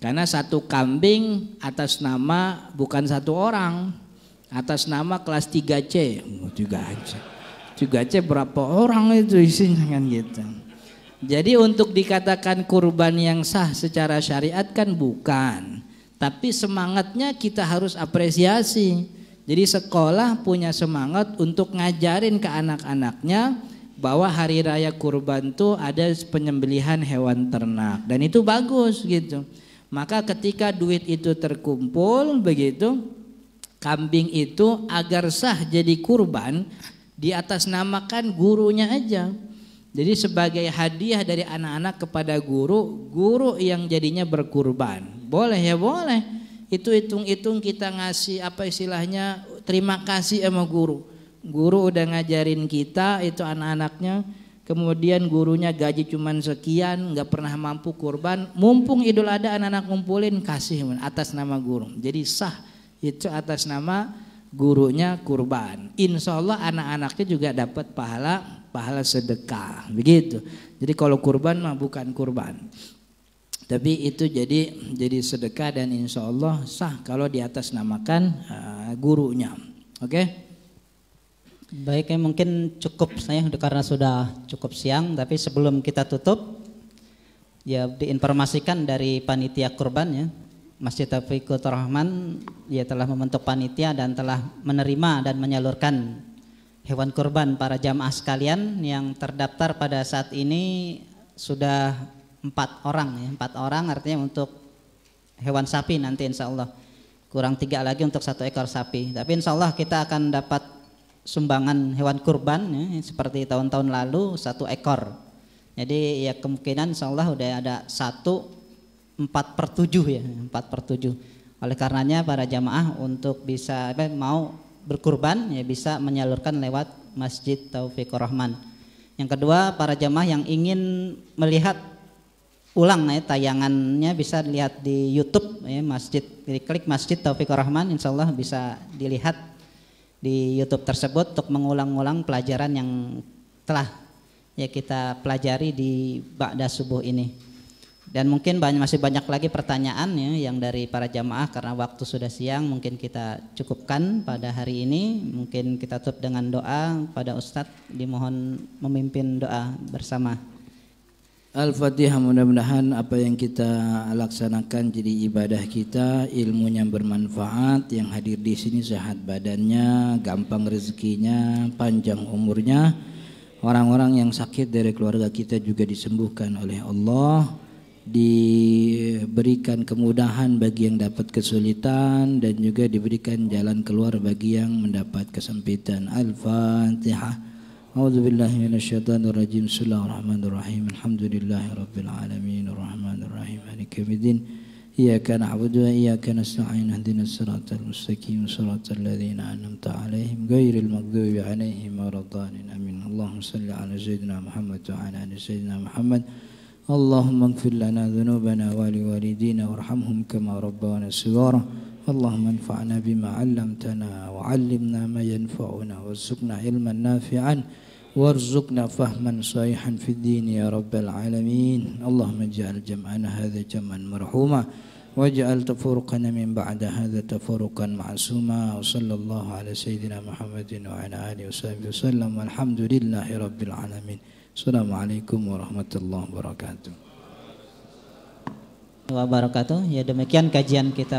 Karena satu kambing atas nama bukan satu orang, atas nama kelas 3C. 3C berapa orang itu isinya kan gitu. Jadi untuk dikatakan kurban yang sah secara syariat kan bukan. Tapi semangatnya kita harus apresiasi. Jadi sekolah punya semangat untuk ngajarin ke anak-anaknya bahwa hari raya kurban tuh ada penyembelihan hewan ternak, dan itu bagus gitu. Maka ketika duit itu terkumpul begitu, kambing itu agar sah jadi kurban diatasnamakan gurunya aja. Jadi sebagai hadiah dari anak-anak kepada guru yang jadinya berkurban. Boleh ya boleh. Itu hitung-hitung kita ngasih apa istilahnya, terima kasih sama guru. Guru udah ngajarin kita itu anak-anaknya. Kemudian gurunya gaji cuman sekian, nggak pernah mampu kurban. Mumpung Idul Adha anak-anak ngumpulin, kasih atas nama guru. Jadi sah itu atas nama gurunya kurban. Insya Allah anak-anaknya juga dapat pahala sedekah. Begitu. Jadi kalau kurban mah bukan kurban, tapi itu jadi sedekah, dan insya Allah sah kalau di atas namakan gurunya. Oke? Baik, mungkin cukup saya karena sudah cukup siang, tapi sebelum kita tutup ya diinformasikan dari panitia kurban ya, Masjid Taufikur Rahman ya telah membentuk panitia dan telah menerima dan menyalurkan hewan kurban para jamaah sekalian yang terdaftar pada saat ini sudah 4 orang ya, 4 orang artinya untuk hewan sapi nanti insya Allah, kurang 3 lagi untuk 1 ekor sapi. Tapi insya Allah kita akan dapat sumbangan hewan kurban ya, seperti tahun-tahun lalu 1 ekor. Jadi ya kemungkinan insya Allah udah ada 4/7 ya, 4/7. Oleh karenanya para jamaah untuk bisa mau berkurban ya bisa menyalurkan lewat Masjid Taufikur Rahman. Yang kedua, para jamaah yang ingin melihat ulang ya, tayangannya bisa dilihat di YouTube ya, klik Masjid Taufikur Rahman, insya Allah bisa dilihat di YouTube tersebut untuk mengulang-ulang pelajaran yang telah ya kita pelajari di ba'da subuh ini. Dan mungkin masih banyak lagi pertanyaan ya yang dari para jamaah, karena waktu sudah siang mungkin kita cukupkan pada hari ini. Mungkin kita tutup dengan doa pada Ustadz, dimohon memimpin doa bersama. Al-Fatihah. Mudah-mudahan apa yang kita laksanakan jadi ibadah kita, ilmunya bermanfaat, yang hadir di sini sehat badannya, gampang rezekinya, panjang umurnya. Orang-orang yang sakit dari keluarga kita juga disembuhkan oleh Allah, diberikan kemudahan bagi yang dapat kesulitan, dan juga diberikan jalan keluar bagi yang mendapat kesempitan. Al-Fatihah. A'udzubillahi minasyaitonir rajim. Bismillahirrahmanirrahim. Alhamdulillahirabbil alamin arrahmanir rahim maliki yaumiddin. Iyyaka na'budu wa iyyaka nasta'in. Ihdinas siratal mustaqim siratal ladzina an'amta 'alaihim ghairil maghdubi 'alaihim waladdallin. Amin. Allahumma shalli 'ala sayyidina Muhammad wa 'ala ali sayyidina Muhammad. Allahumma ighfir lana dhunubana wa liwalidina warhamhum kama rabbana shighara. Allahumma anfa'na bima 'allamtana wa 'allimna ma yanfa'una warzuqna ilman nafi'an warzuqna fahman sahihan fid din ya rabbal alamin. Allahumma ij'al jam'ana hadha jam'an marhuma واجعل تفرقنا من بعد هذا تفرقا معصوما وصلى الله على سيدنا محمد وعلى آله وصحبه وسلم والحمد لله رب العالمين. السلام عليكم ورحمة الله وبركاته. Ya demikian kajian kita